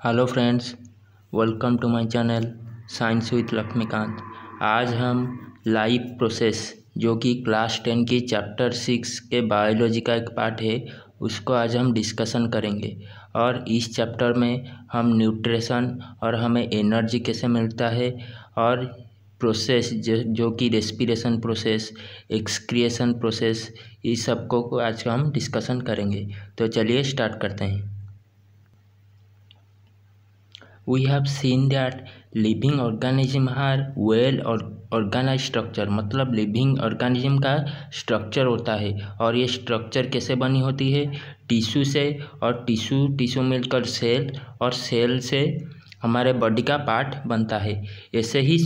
Hello friends, welcome to my channel science with Laxmikant. आज हम life process जो कि क्लास 10 की चैप्टर 6 के बायोलॉजी का एक पार्ट है उसको आज हम डिस्कशन करेंगे। और इस चैप्टर में हम न्यूट्रिशन और हमें एनर्जी कैसे मिलता है और प्रोसेस जो कि रेस्पिरेशन प्रोसेस, एक्सक्रिएशन प्रोसेस, इस सब को आज हम डिस्कशन करेंगे। तो चलिए स्टार्ट करते हैं। We have seen that living organism are well organized structure, मतलब लिविंग ऑर्गेनिज्म का स्ट्रक्चर होता है। और ये स्ट्रक्चर कैसे बनी होती है? टिश्यू से, और टिश्यू मिलकर सेल, और सेल से हमारे बॉडी का पार्ट बनता है। ऐसे ही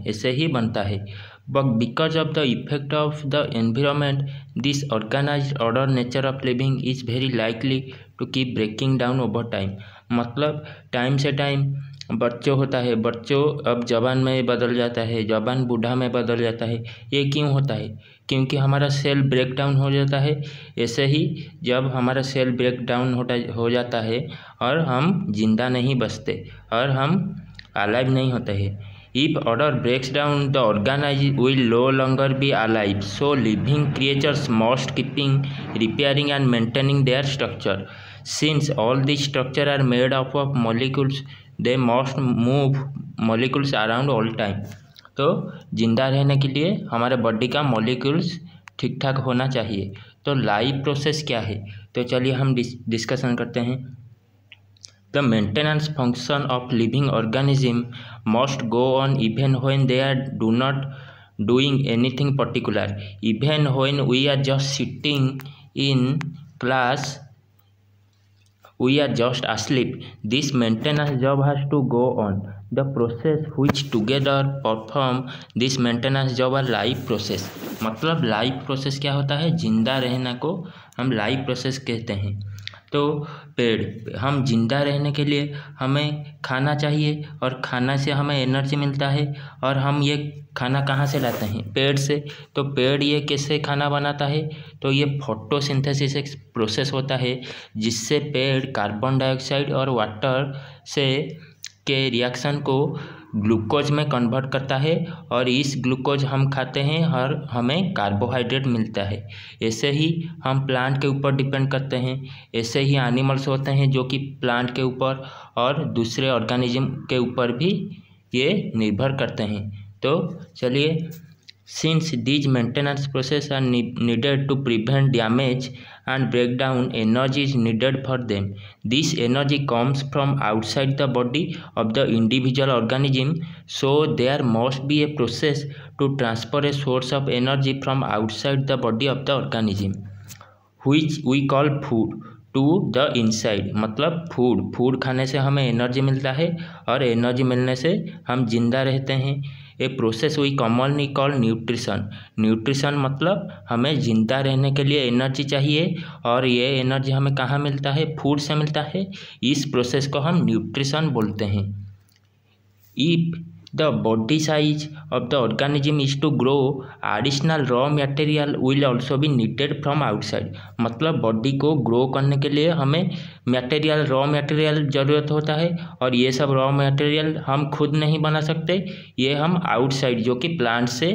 ऐसे ही बनता है। But because of the effect of the environment this organized order nature of living is very likely to keep breaking down over time. मतलब टाइम से टाइम बच्चों होता है, बच्चों अब जवान में बदल जाता है, जवान बूढ़ा में बदल जाता है। ये क्यों होता है? क्योंकि हमारा सेल ब्रेक डाउन हो जाता है। ऐसे ही जब हमारा सेल ब्रेक डाउन हो जाता है और हम जिंदा नहीं बचते और हम अलाइव नहीं होते हैं। If order breaks down, the organism will no longer be alive. So living creatures must keeping, repairing and maintaining their structure. Since all these structure are made up of molecules, they must move molecules around all time. तो जिंदा रहने के लिए हमारे body का molecules ठीक ठाक होना चाहिए। तो लाइफ प्रोसेस क्या है? तो चलिए हम डिस्कशन करते हैं। The maintenance function of living organism must go on even when they are do not doing anything particular. Even when we are just sitting in class, we are just asleep. This maintenance job has to go on. The process which together perform this maintenance job are life process. मतलब life process क्या होता है? जिंदा रहना को हम life process कहते हैं। तो हम जिंदा रहने के लिए हमें खाना चाहिए, और खाना से हमें एनर्जी मिलता है। और हम ये खाना कहाँ से लाते हैं? पेड़ से। तो पेड़ ये कैसे खाना बनाता है? तो ये फोटोसिंथेसिस एक प्रोसेस होता है जिससे पेड़ कार्बन डाइऑक्साइड और वाटर से के रिएक्शन को ग्लूकोज में कन्वर्ट करता है, और इस ग्लूकोज हम खाते हैं और हमें कार्बोहाइड्रेट मिलता है। ऐसे ही हम प्लांट के ऊपर डिपेंड करते हैं। ऐसे ही एनिमल्स होते हैं जो कि प्लांट के ऊपर और दूसरे ऑर्गेनिज्म के ऊपर भी ये निर्भर करते हैं। तो चलिए, since these maintenance processes are needed to prevent damage and breakdown, energy is needed for them. This energy comes from outside the body of the individual organism, so there must be a process to transfer a source of energy from outside the body of the organism, which we call food, to the inside. मतलब food खाने से हमें energy मिलता है, और energy मिलने से हम जिंदा रहते हैं। A process we commonly call nutrition मतलब हमें जिंदा रहने के लिए एनर्जी चाहिए, और ये एनर्जी हमें कहाँ मिलता है? फूड से मिलता है। इस प्रोसेस को हम न्यूट्रिशन बोलते हैं। If the body size of the organism is to grow, additional raw material will also be needed from outside. मतलब बॉडी को ग्रो करने के लिए हमें रॉ मटेरियल ज़रूरत होता है, और ये सब रॉ मटेरियल हम खुद नहीं बना सकते। ये हम आउटसाइड जो कि प्लांट से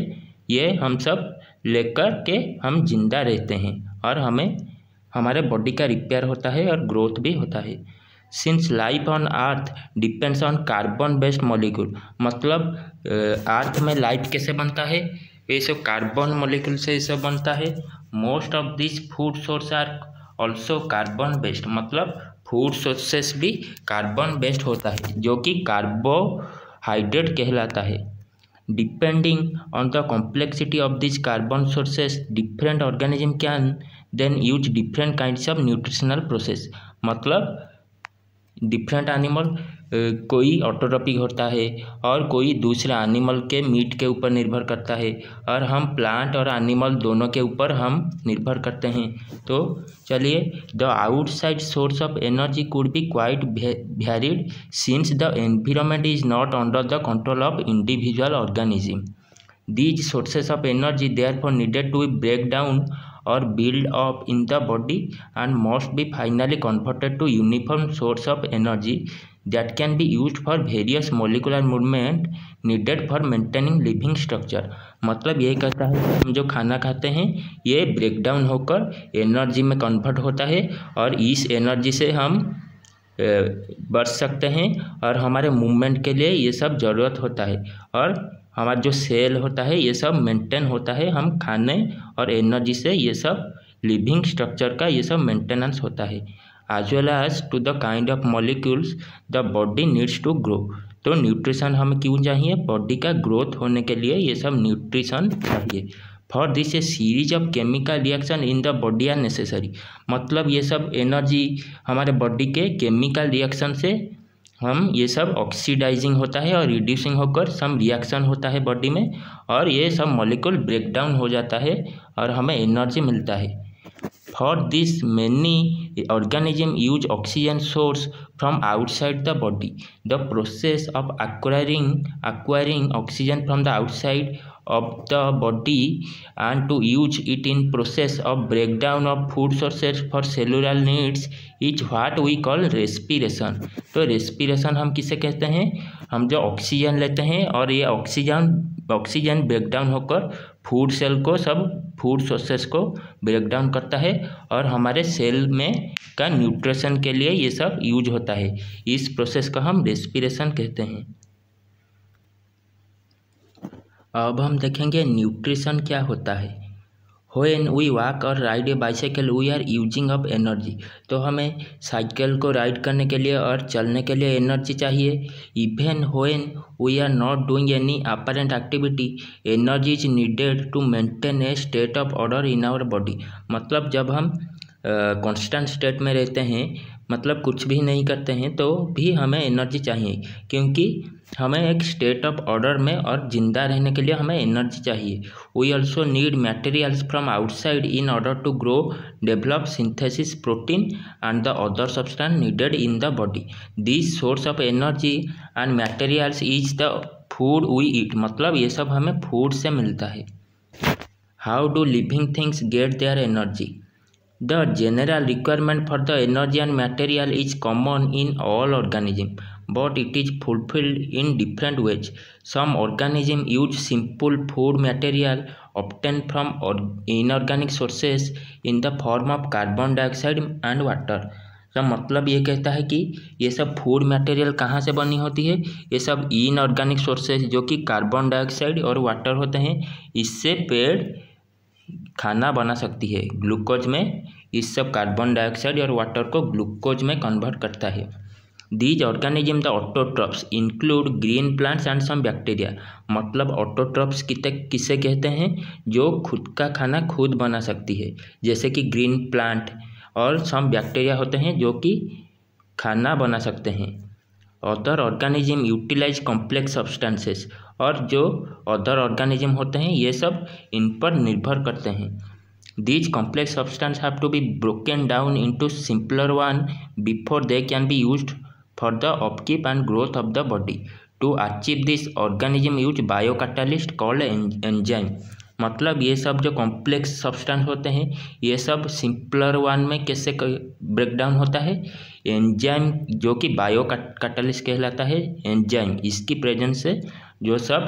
ये हम सब लेकर के हम जिंदा रहते हैं, और हमें हमारे बॉडी का रिपेयर होता है और ग्रोथ भी होता है। Since life on earth depends on carbon based molecule, मतलब अर्थ में लाइफ कैसे बनता है? ये सब कार्बन मॉलिक्यूल से सब बनता है। Most of this food source are also carbon based, मतलब फूड सोर्सेस भी कार्बन बेस्ड होता है जो कि कार्बोहाइड्रेट कहलाता है। Depending on the complexity of this carbon sources, different organism can then use different kinds of nutritional process. मतलब different animal, कोई ऑटोट्रॉपिक होता है और कोई दूसरे एनिमल के मीट के ऊपर निर्भर करता है, और हम प्लांट और एनिमल दोनों के ऊपर हम निर्भर करते हैं। तो चलिए, the outside source of energy could be quite varied since the environment is not under the control of individual organism. These sources of energy therefore needed to break down or build up in the body and must be finally converted to uniform source of energy that can be used for various molecular movement needed for maintaining living structure। मतलब ये कहता है कि हम जो खाना खाते हैं ये ब्रेक डाउन होकर एनर्जी में कन्वर्ट होता है और इस एनर्जी से हम बच सकते हैं और हमारे मूवमेंट के लिए ये सब ज़रूरत होता है और हमारा जो सेल होता है ये सब मेंटेन होता है। हम खाने और एनर्जी से ये सब लिविंग स्ट्रक्चर का ये सब मेंटेनेंस होता है। As well as to the kind of molecules the body needs to grow. तो न्यूट्रिशन हमें क्यों चाहिए? बॉडी का ग्रोथ होने के लिए ये सब न्यूट्रिशन चाहिए। For this a series of chemical reaction in the body are necessary. मतलब ये सब एनर्जी हमारे बॉडी के केमिकल रिएक्शन से हम ये सब ऑक्सीडाइजिंग होता है और रिड्यूसिंग होकर सम रिएक्शन होता है बॉडी में और ये सब मॉलिक्यूल ब्रेक डाउन हो जाता है और हमें एनर्जी मिलता है। For this many organism use oxygen source from outside the body. The process of acquiring oxygen from the outside of the body and to use it in process of breakdown of food sources for cellular needs is what we call respiration। तो respiration हम किसे कहते हैं? हम जो oxygen लेते हैं और ये ऑक्सीजन ब्रेकडाउन होकर फूड सेल को सब फूड सोर्सेस को ब्रेकडाउन करता है और हमारे सेल में का न्यूट्रिशन के लिए ये सब यूज होता है। इस प्रोसेस को हम रेस्पिरेशन कहते हैं। अब हम देखेंगे न्यूट्रिशन क्या होता है। व्हेन वी वॉक और ride a bicycle we are using up energy. तो हमें साइकिल को राइड करने के लिए और चलने के लिए एनर्जी चाहिए। Even when we are not doing any apparent activity energy is needed to maintain a state of order in our body. मतलब जब हम कांस्टेंट स्टेट में रहते हैं, मतलब कुछ भी नहीं करते हैं, तो भी हमें एनर्जी चाहिए क्योंकि हमें एक स्टेट ऑफ ऑर्डर में और ज़िंदा रहने के लिए हमें एनर्जी चाहिए। We also need materials from outside in order to grow, develop, synthesis protein and the other substance needed in the body. This source of energy and materials is the food we eat. मतलब ये सब हमें food से मिलता है। How do living things get their energy? The general requirement for the energy and material is common in all organisms, but it is fulfilled in different ways. Some organisms use simple food material obtained from inorganic sources in the form of carbon dioxide and water. तो मतलब ये कहता है कि ये सब food material कहाँ से बनी होती है? ये सब इनऑर्गेनिक सोर्सेज जो कि कार्बन डाइऑक्साइड और वाटर होते हैं, इससे पेड़ खाना बना सकती है। ग्लूकोज में इस सब कार्बन डाइऑक्साइड और वाटर को ग्लूकोज में कन्वर्ट करता है। These organism the autotrophs include green plants and some bacteria. मतलब ऑटोट्रॉप्स किसे कहते हैं? जो खुद का खाना खुद बना सकती है, जैसे कि ग्रीन प्लांट और सम बैक्टीरिया होते हैं जो कि खाना बना सकते हैं। Other organism utilize complex substances. और जो अदर ऑर्गेनिज्म होते हैं ये सब इन पर निर्भर करते हैं। These complex substance have to be broken down into simpler one before they can be used for the upkeep and growth of the body. To achieve this organism use biocatalyst called enzyme. मतलब ये सब जो complex substance होते हैं ये सब simpler one में कैसे ब्रेकडाउन होता है? एंजाइम जो कि बायो कैटालिस्ट कहलाता है। एंजाइम इसकी प्रेजेंस से जो सब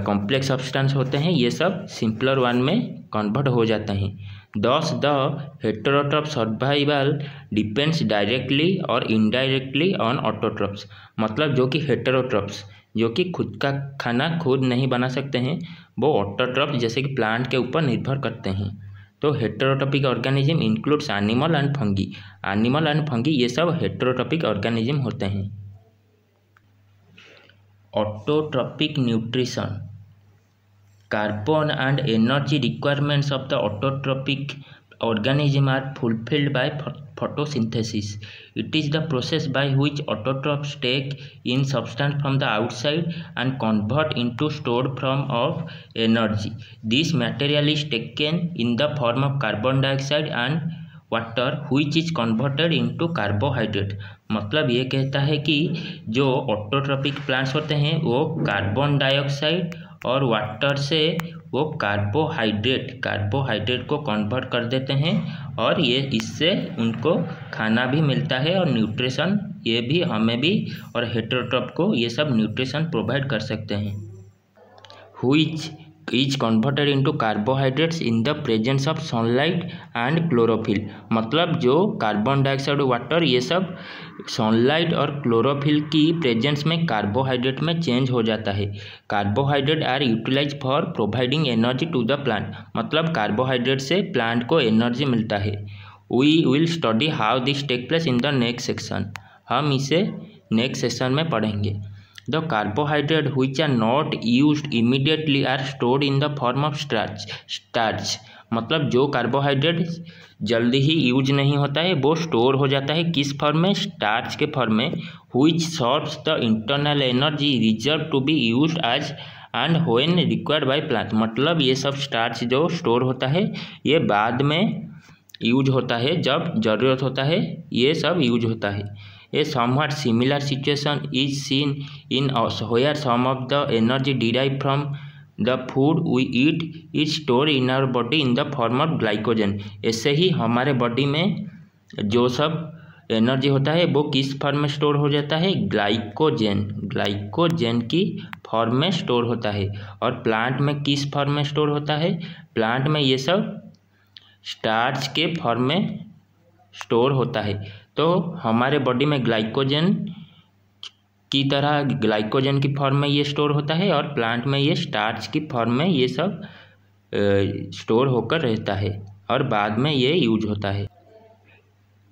कॉम्प्लेक्स सब्सटेंस होते हैं ये सब सिंपलर वन में कन्वर्ट हो जाते हैं। दस द हेटेरोट्रॉप सर्वाइवल डिपेंड्स डायरेक्टली और इनडायरेक्टली ऑन ऑटोट्रॉप्स। मतलब जो कि हेटेरोट्रॉप्स जो कि खुद का खाना खुद नहीं बना सकते हैं वो ऑटोट्रॉप्स जैसे कि प्लांट के ऊपर निर्भर करते हैं। तो heterotrophic organism includes animal and fungi. Animal and fungi ये सब हेटेरोट्रॉपिक ऑर्गेनिज्म होते हैं। Autotrophic nutrition. Carbon and energy requirements of the autotrophic organism are fulfilled by photosynthesis. It is the process by which autotrophs take in substance from the outside and convert into stored form of energy. This material is taken in the form of carbon dioxide and water which is converted into carbohydrate। मतलब ये कहता है कि जो autotrophic plants होते हैं वो carbon dioxide और वाटर से वो कार्बोहाइड्रेट को कन्वर्ट कर देते हैं और ये इससे उनको खाना भी मिलता है और न्यूट्रिशन ये भी हमें भी और हेटेरोट्रॉफ को ये सब न्यूट्रिशन प्रोवाइड कर सकते हैं। Which is converted into carbohydrates in the presence of sunlight and chlorophyll. मतलब जो कार्बन डाइऑक्साइड वाटर ये सब सनलाइट और क्लोरोफिल की प्रेजेंस में कार्बोहाइड्रेट में चेंज हो जाता है। Carbohydrate are utilize for providing energy to the plant. मतलब कार्बोहाइड्रेट से प्लांट को एनर्जी मिलता है। We will study how this take place in the next section. हम इसे नेक्स्ट सेक्शन में पढ़ेंगे। The carbohydrate which are not used immediately are stored in the form of starch। मतलब जो कार्बोहाइड्रेट जल्दी ही यूज नहीं होता है वो स्टोर हो जाता है किस फॉर्म में? स्टार्च के फॉर्म में। which serves the internal energy reserved to be used as and when required by plant। मतलब ये सब स्टार्च जो स्टोर होता है ये बाद में यूज होता है, जब ज़रूरत होता है ये सब यूज होता है। A somewhat similar situation is seen in us where some of the energy derived from the food we eat is stored in our body in the form of glycogen। ऐसे ही हमारे बॉडी में जो सब energy होता है वो किस form में स्टोर हो जाता है? ग्लाइकोजन की फॉर्म में स्टोर होता है। और प्लांट में किस फॉर्म में स्टोर होता है? प्लांट में ये सब स्टार्च के फॉर्म में स्टोर होता है। तो हमारे बॉडी में ग्लाइकोजन की तरह ग्लाइकोजन की फॉर्म में ये स्टोर होता है और प्लांट में ये स्टार्च की फॉर्म में ये सब स्टोर होकर रहता है और बाद में ये यूज होता है।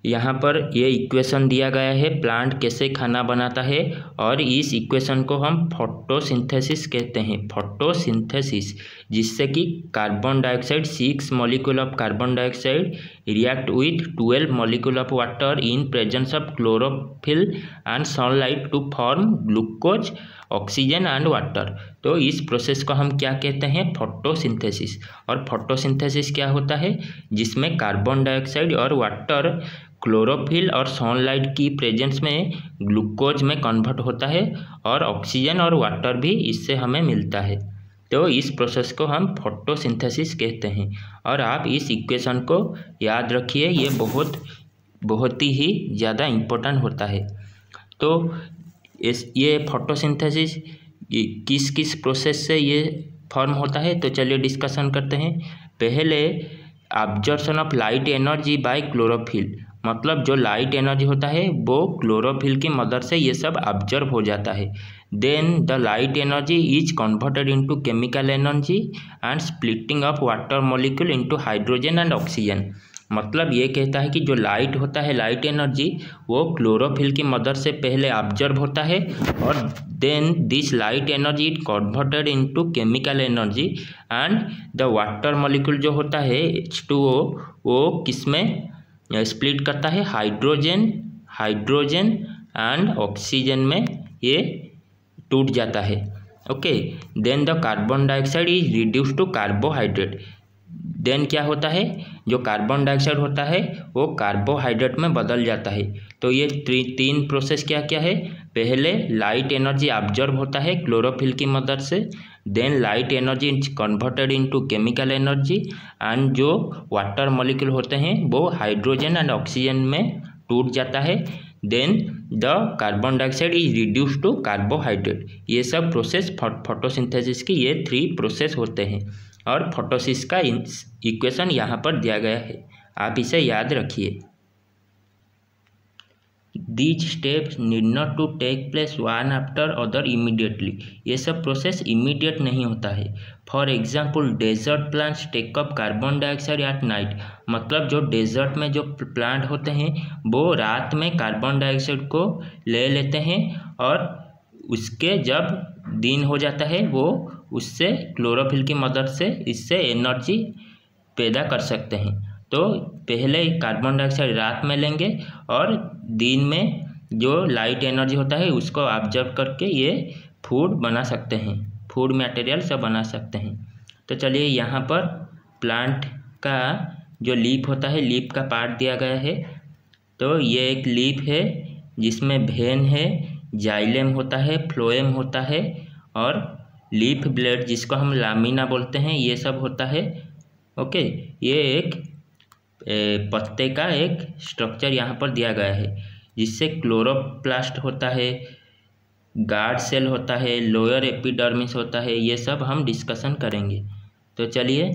यहाँ पर ये इक्वेशन दिया गया है प्लांट कैसे खाना बनाता है और इस इक्वेशन को हम फोटोसिंथेसिस कहते हैं। फोटोसिंथेसिस जिससे कि carbon dioxide 6 molecule of carbon dioxide react with 12 molecule of water in presence of chlorophyll and sunlight to form glucose, oxygen and water. तो इस प्रोसेस को हम क्या कहते हैं? फोटोसिंथेसिस। और फोटोसिंथेसिस क्या होता है? जिसमें कार्बन डाइऑक्साइड और वाटर क्लोरोफिल और सनलाइट की प्रेजेंस में ग्लूकोज में कन्वर्ट होता है और ऑक्सीजन और वाटर भी इससे हमें मिलता है। तो इस प्रोसेस को हम फोटोसिंथेसिस कहते हैं। और आप इस इक्वेशन को याद रखिए, ये बहुत ही ज़्यादा इम्पोर्टेंट होता है। तो ये फोटोसिंथेसिस किस किस प्रोसेस से ये फॉर्म होता है तो चलिए डिस्कशन करते हैं। पहले absorption of light energy by chlorophyll. मतलब जो लाइट एनर्जी होता है वो क्लोरोफिल की मदद से ये सब ऑब्जर्व हो जाता है। Then the light energy is converted into chemical energy and splitting of water molecule into hydrogen and oxygen. मतलब ये कहता है कि जो लाइट होता है, लाइट एनर्जी, वो क्लोरोफिल की मदद से पहले ऑब्जर्व होता है और then this light energy is converted into chemical energy and the water molecule जो होता है H2O वो किसमें स्प्लिट करता है? हाइड्रोजन एंड ऑक्सीजन में ये टूट जाता है। Okay, then the carbon dioxide is reduce to carbohydrate. Then क्या होता है? जो कार्बन डाइऑक्साइड होता है वो कार्बोहाइड्रेट में बदल जाता है। तो ये तीन प्रोसेस क्या क्या है? पहले लाइट एनर्जी ऑब्जर्व होता है क्लोरोफिल की मदद से, then light energy is converted into chemical energy and जो वाटर मॉलिक्यूल होते हैं वो हाइड्रोजन एंड ऑक्सीजन में टूट जाता है। Then the carbon dioxide is reduce to carbohydrate. ये सब प्रोसेस फोटोसिंथेसिस की ये 3 प्रोसेस होते हैं और फोटोसिस का इक्वेशन यहाँ पर दिया गया है, आप इसे याद रखिए। These steps need not to take place one after other immediately। ये सब प्रोसेस इमीडिएट नहीं होता है। For example desert plants take up carbon dioxide at night. मतलब जो डेजर्ट में जो प्लांट होते हैं वो रात में कार्बन डाइऑक्साइड को ले लेते हैं और उसके जब दिन हो जाता है वो उससे क्लोरोफिल की मदद से इससे एनर्जी पैदा कर सकते हैं। तो पहले कार्बन डाइऑक्साइड रात में लेंगे और दिन में जो लाइट एनर्जी होता है उसको ऑब्जर्व करके ये फूड बना सकते हैं, फूड मटेरियल सब बना सकते हैं। तो चलिए यहाँ पर प्लांट का जो लीफ होता है, लीफ का पार्ट दिया गया है। तो ये एक लीफ है जिसमें भेन है, जाइलेम होता है, फ्लोएम होता है और लीफ ब्लेड जिसको हम लामिना बोलते हैं, ये सब होता है। ओके, ये एक पत्ते का एक स्ट्रक्चर यहाँ पर दिया गया है, जिससे क्लोरोप्लास्ट होता है, गार्ड सेल होता है, लोअर एपिडर्मिस होता है, ये सब हम डिस्कशन करेंगे। तो चलिए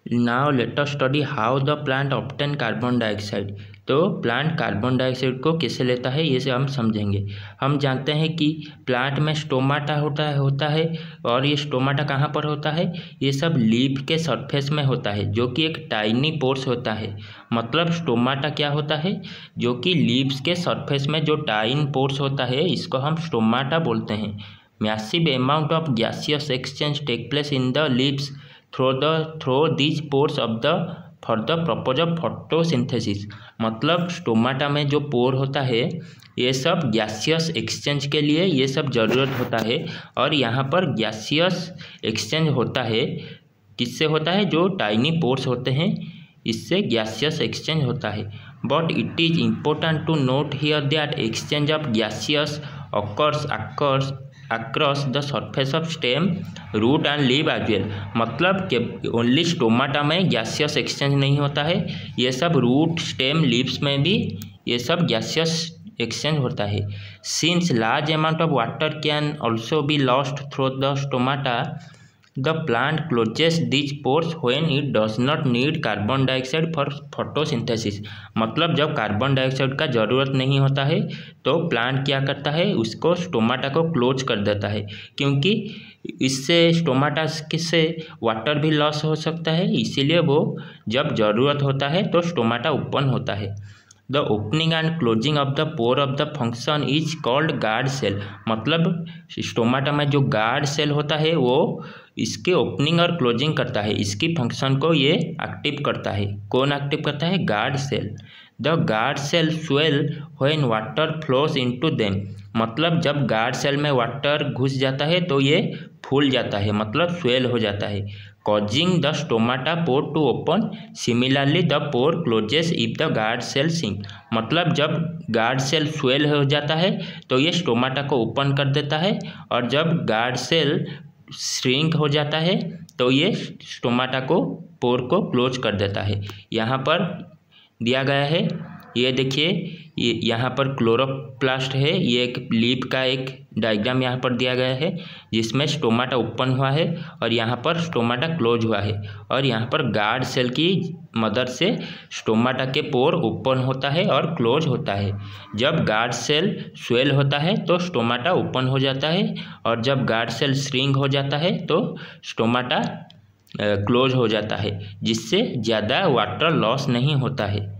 now let us study how the plant obtain carbon dioxide. तो प्लांट कार्बन डाइऑक्साइड को कैसे लेता है ये से हम समझेंगे। हम जानते हैं कि प्लांट में स्टोमाटा होता है और ये स्टोमाटा कहाँ पर होता है, ये सब लीफ के सरफेस में होता है, जो कि एक टाइनी पोर्स होता है। मतलब स्टोमाटा क्या होता है, जो कि लीव्स के सरफेस में जो टाइन पोर्स होता है, इसको हम स्टोमाटा बोलते हैं। Massive amount of gaseous exchange take place in the leaves through these pores of the for the purpose of photosynthesis। मतलब स्टोमाटा में जो पोर होता है, ये सब गैसियस एक्सचेंज के लिए ये सब ज़रूरत होता है। और यहाँ पर गैसियस एक्सचेंज होता है, किससे होता है, जो टाइनी पोर्स होते हैं, इससे गैसियस एक्सचेंज होता है। But it is important to note here that exchange of gaseous occurs across the surface of stem, root and leaf as well। मतलब कि ओनली स्टोमाटा में गैसियस एक्सचेंज नहीं होता है, ये सब रूट, स्टेम, लीव्स में भी ये सब गैसियस एक्सचेंज होता है। Since large amount of water can also be lost through the stomata, the plant closes these pores when it does not need carbon dioxide for photosynthesis. मतलब जब carbon dioxide का ज़रूरत नहीं होता है तो प्लांट क्या करता है, उसको स्टोमाटा को क्लोज कर देता है, क्योंकि इससे स्टोमाटा से वाटर भी लॉस हो सकता है, इसीलिए वो जब ज़रूरत होता है तो स्टोमाटा ओपन होता है। The opening and closing of the pore of the function is called guard cell. मतलब स्टोमाटा में जो गार्ड सेल होता है वो इसके ओपनिंग और क्लोजिंग करता है, इसकी फंक्शन को ये एक्टिव करता है। कौन एक्टिव करता है, guard cell. The guard cell swell when water flows into them. मतलब जब गार्ड सेल में वाटर घुस जाता है तो ये फूल जाता है, मतलब स्वेल हो जाता है, causing the stomata pore to open. Similarly the pore closes if the guard cell sink. मतलब जब गार्ड सेल स्वेल हो जाता है तो ये स्टोमाटा को ओपन कर देता है, और जब गार्ड सेल श्रिंक हो जाता है तो ये स्टोमाटा को, पोर को क्लोज कर देता है। यहाँ पर दिया गया है, ये देखिए, ये यहाँ पर क्लोरोप्लास्ट है, ये एक लीफ का एक डायग्राम यहाँ पर दिया गया है, जिसमें स्टोमाटा ओपन हुआ है और यहाँ पर स्टोमाटा क्लोज हुआ है, और यहाँ पर गार्ड सेल की मदद से स्टोमाटा के पोर ओपन होता है और क्लोज होता है। जब गार्ड सेल स्वेल होता है तो स्टोमाटा ओपन हो जाता है, और जब गार्ड सेल श्रिंक हो जाता है तो स्टोमाटा क्लोज हो जाता है, जिससे ज़्यादा वाटर लॉस नहीं होता है।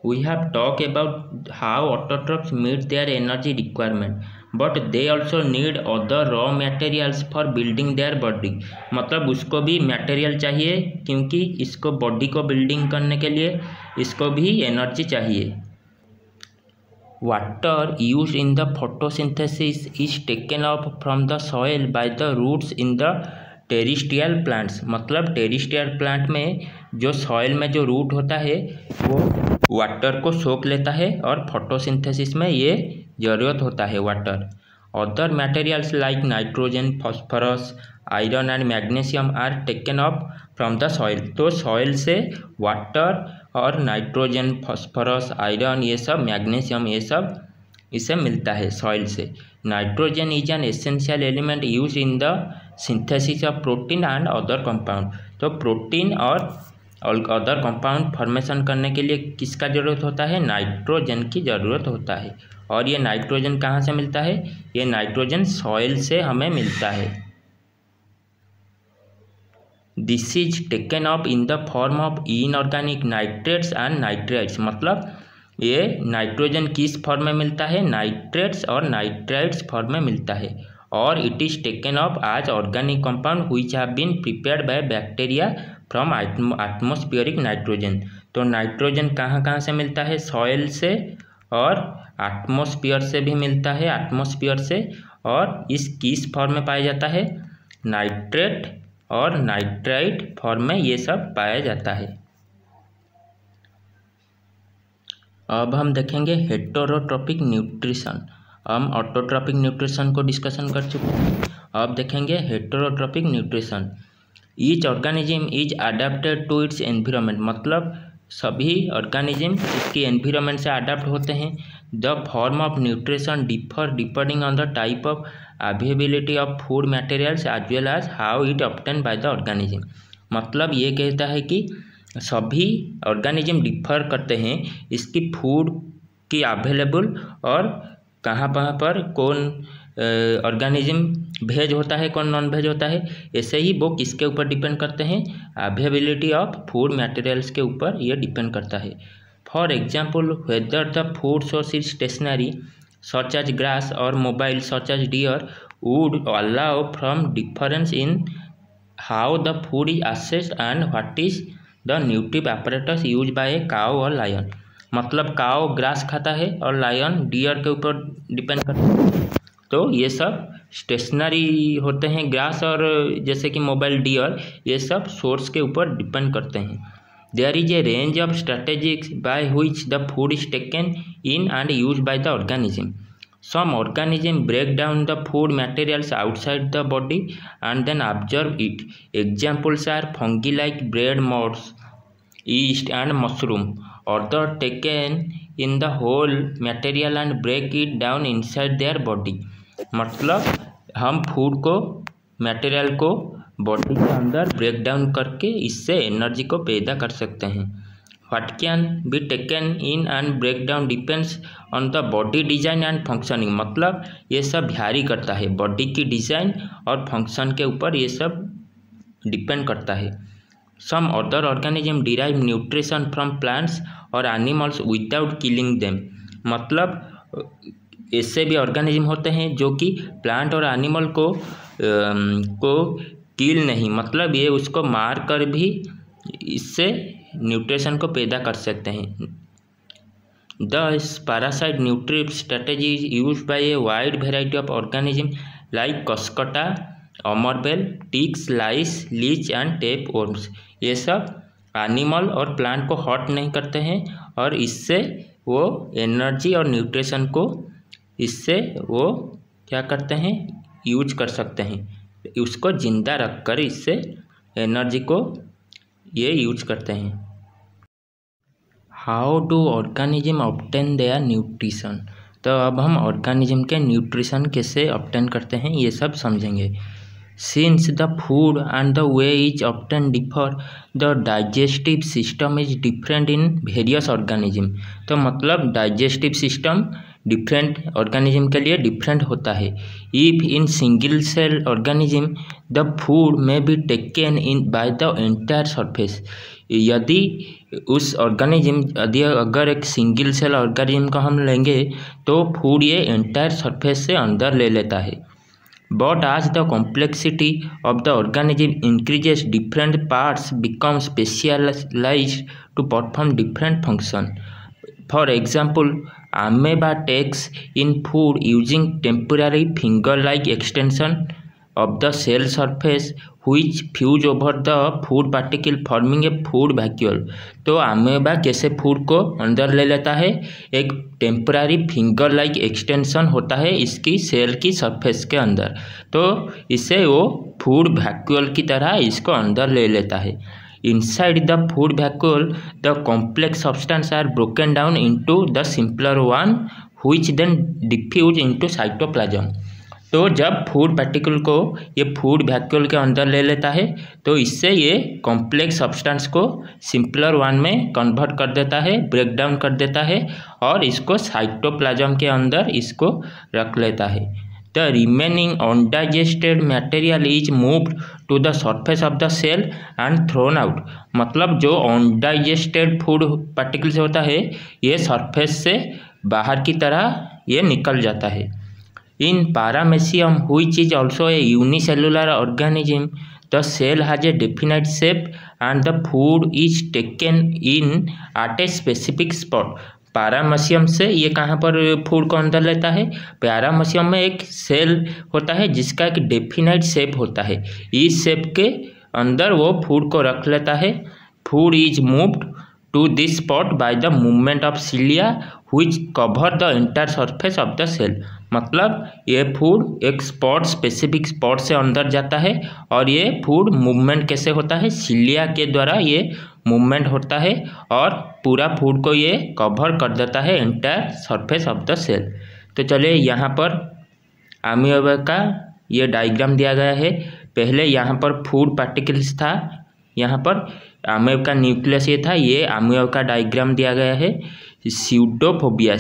We have talked about how autotrophs meet their energy requirement, but they also need other raw materials for building their body। मतलब उसको भी मटेरियल चाहिए, क्योंकि इसको बॉडी को बिल्डिंग करने के लिए इसको भी एनर्जी चाहिए। Water used in the photosynthesis is taken up from the soil by the roots in the terrestrial plants. मतलब टेरिस्ट्रियल प्लांट में जो सॉइल में जो रूट होता है वो वाटर को सोख लेता है, और फोटोसिंथेसिस में ये ज़रूरत होता है water. Other materials like nitrogen, phosphorus, iron and magnesium are taken up from the soil. तो सॉइल से वाटर और नाइट्रोजन, फॉस्फोरस, आयरन, ये सब, मैग्नीशियम, ये सब इसे मिलता है सॉइल से। Nitrogen is an essential element use in the synthesis of protein and other compound. तो प्रोटीन और अदर कंपाउंड फॉर्मेशन करने के लिए किसका ज़रूरत होता है, नाइट्रोजन की ज़रूरत होता है। और ये नाइट्रोजन कहाँ से मिलता है, ये नाइट्रोजन सॉइल से हमें मिलता है। This is taken up in the form of inorganic nitrates and nitrites. मतलब ये नाइट्रोजन किस फॉर्म में मिलता है, नाइट्रेट्स और नाइट्राइट्स फॉर्म में मिलता है। और it is taken up as organic compound which have been prepared by bacteria from atmospheric nitrogen. तो नाइट्रोजन कहाँ कहाँ से मिलता है, सॉइल से और एटमॉस्फेयर से भी मिलता है, एटमॉस्फेयर से। और इस किस फॉर्म में पाया जाता है, नाइट्रेट और नाइट्राइट फॉर्म में ये सब पाया जाता है। अब हम देखेंगे हेटेरोट्रॉपिक न्यूट्रिशन। हम ऑटोट्रॉपिक न्यूट्रिशन को डिस्कशन कर चुके हैं। अब देखेंगे heterotrophic nutrition. Each organism is adapted to its environment, मतलब सभी ऑर्गेनिज्म इसके एनवायरनमेंट से अडेप्ट होते हैं। The form of nutrition differ depending on the type of availability of food materials as well as how it obtain by the organism. मतलब ये कहता है कि सभी ऑर्गेनिज्म डिफर करते हैं इसकी फूड की अवेलेबल और कहाँ पर कौन ऑर्गेनिज्म वेज होता है कौन नॉन वेज होता है, ऐसे ही वो किसके ऊपर डिपेंड करते हैं, अवेलेबिलिटी ऑफ फूड मटेरियल्स के ऊपर ये डिपेंड करता है। For example whether the food source is stationary such as grass और mobile such as deer would allow from difference in how the food is assessed and what is the nutritive apparatus use by a cow और lion. मतलब cow grass खाता है और lion dear के ऊपर depend करता है। तो ये सब स्टेशनरी होते हैं ग्रास और जैसे कि मोबाइल डियर, ये सब सोर्स के ऊपर डिपेंड करते हैं। There is a range of strategics by which the food is taken in and use by the organism. Some organisms break down the food materials outside the body and then absorb it. Examples are fungi like bread moulds, yeast and mushroom. Others taken in the whole material and break it down inside their body. मतलब हम food को material को body के अंदर break down करके इससे energy को पैदा कर सकते हैं। What can be taken in and breakdown depends on the body design and functioning। मतलब ये सब vary करता है बॉडी की डिज़ाइन और फंक्शन के ऊपर, ये सब डिपेंड करता है। Some other organisms derive nutrition from plants और animals without killing them। मतलब ऐसे भी ऑर्गेनिज्म होते हैं जो कि प्लांट और एनिमल को किल नहीं, मतलब ये उसको मार कर भी इससे न्यूट्रिशन को पैदा कर सकते हैं। The parasite nutritive strategy is used by a wide variety of organism like cuscuta, अमरबेल, ticks, lice, leech and tapeworms. ये सब एनिमल और प्लांट को हर्ट नहीं करते हैं और इससे वो एनर्जी और न्यूट्रिशन को इससे वो क्या करते हैं, यूज कर सकते हैं, उसको जिंदा रखकर इससे एनर्जी को ये यूज करते हैं। How do organism obtain their nutrition. तो अब हम ऑर्गेनिज्म के न्यूट्रिशन कैसे ऑब्टेन करते हैं ये सब समझेंगे। Since the food and the way is obtain differ, the digestive system is different in various organism. तो मतलब डाइजेस्टिव सिस्टम डिफरेंट ऑर्गेनिज्म के लिए डिफरेंट होता है। If in single cell organism the food may be taken in by the entire surface. यदि उस organism अगर एक सिंगल सेल ऑर्गेनिज्म का हम लेंगे तो फूड ये एंटायर सरफेस से अंदर ले लेता है। But as the complexity of the organism increases different parts become specialized to perform different function. For example amoeba takes in food using temporary finger-like extension of the cell surface which fuse over the food particle forming a food vacuole। तो amoeba कैसे food को अंदर ले लेता है, एक temporary finger like extension होता है इसकी सेल की सरफेस के अंदर, तो इससे वो फूड वैक्यूल की तरह इसको अंदर ले लेता है। Inside the food vacuole, the complex substances are broken down into the simpler one, which then diffuse into cytoplasm। तो जब फूड पार्टिकल को ये फूड वैक्यूल के अंदर ले लेता है तो इससे ये कॉम्प्लेक्स सब्सटेंस को सिंपलर वन में कन्वर्ट कर देता है, ब्रेक डाउन कर देता है और इसको साइटोप्लाज्म के अंदर इसको रख लेता है। The remaining undigested material is moved to the surface of the cell and thrown out। मतलब जो undigested food particles होता है ये सरफेस से बाहर की तरह ये निकल जाता है। In Paramecium, which is also a unicellular organism, the cell has a definite shape and the food is taken in at a specific spot। Paramecium से ये कहाँ पर फूड को अंदर लेता है, पैरामेशियम में एक सेल होता है जिसका एक डेफिनाइट शेप होता है, इस शेप के अंदर वो फूड को रख लेता है। Food is moved to this spot by the movement of cilia which cover the entire surface of the cell। मतलब ये फूड एक स्पॉट स्पेसिफिक स्पॉट से अंदर जाता है और ये फूड मूवमेंट कैसे होता है, सिलिया के द्वारा ये मूवमेंट होता है और पूरा फूड को ये कवर कर देता है entire surface of the cell. तो चलिए यहाँ पर अमीबा का ये डायग्राम दिया गया है। पहले यहाँ पर फूड पार्टिकल्स था, यहाँ पर अमीबा का न्यूक्लियस ये था, ये अमीबा का डायग्राम दिया गया है। स्यूडोफोबिया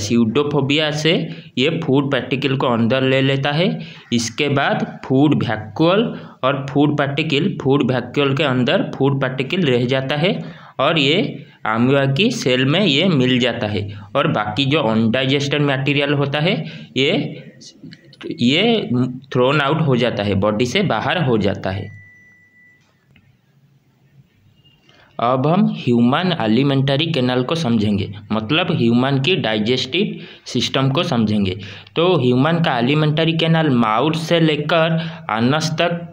से ये फूड पार्टिकल को अंदर ले लेता है। इसके बाद फूड वैक्यूल और फूड वैक्यूल के अंदर फूड पार्टिकल रह जाता है और ये अमीबा की सेल में ये मिल जाता है और बाकी जो अनडाइजेस्टेड मटेरियल होता है ये थ्रोन आउट हो जाता है, बॉडी से बाहर हो जाता है। अब हम ह्यूमन एलिमेंटरी कैनाल को समझेंगे, मतलब ह्यूमन की डाइजेस्टिव सिस्टम को समझेंगे। तो ह्यूमन का एलिमेंटरी कैनाल माउथ से लेकर अनस तक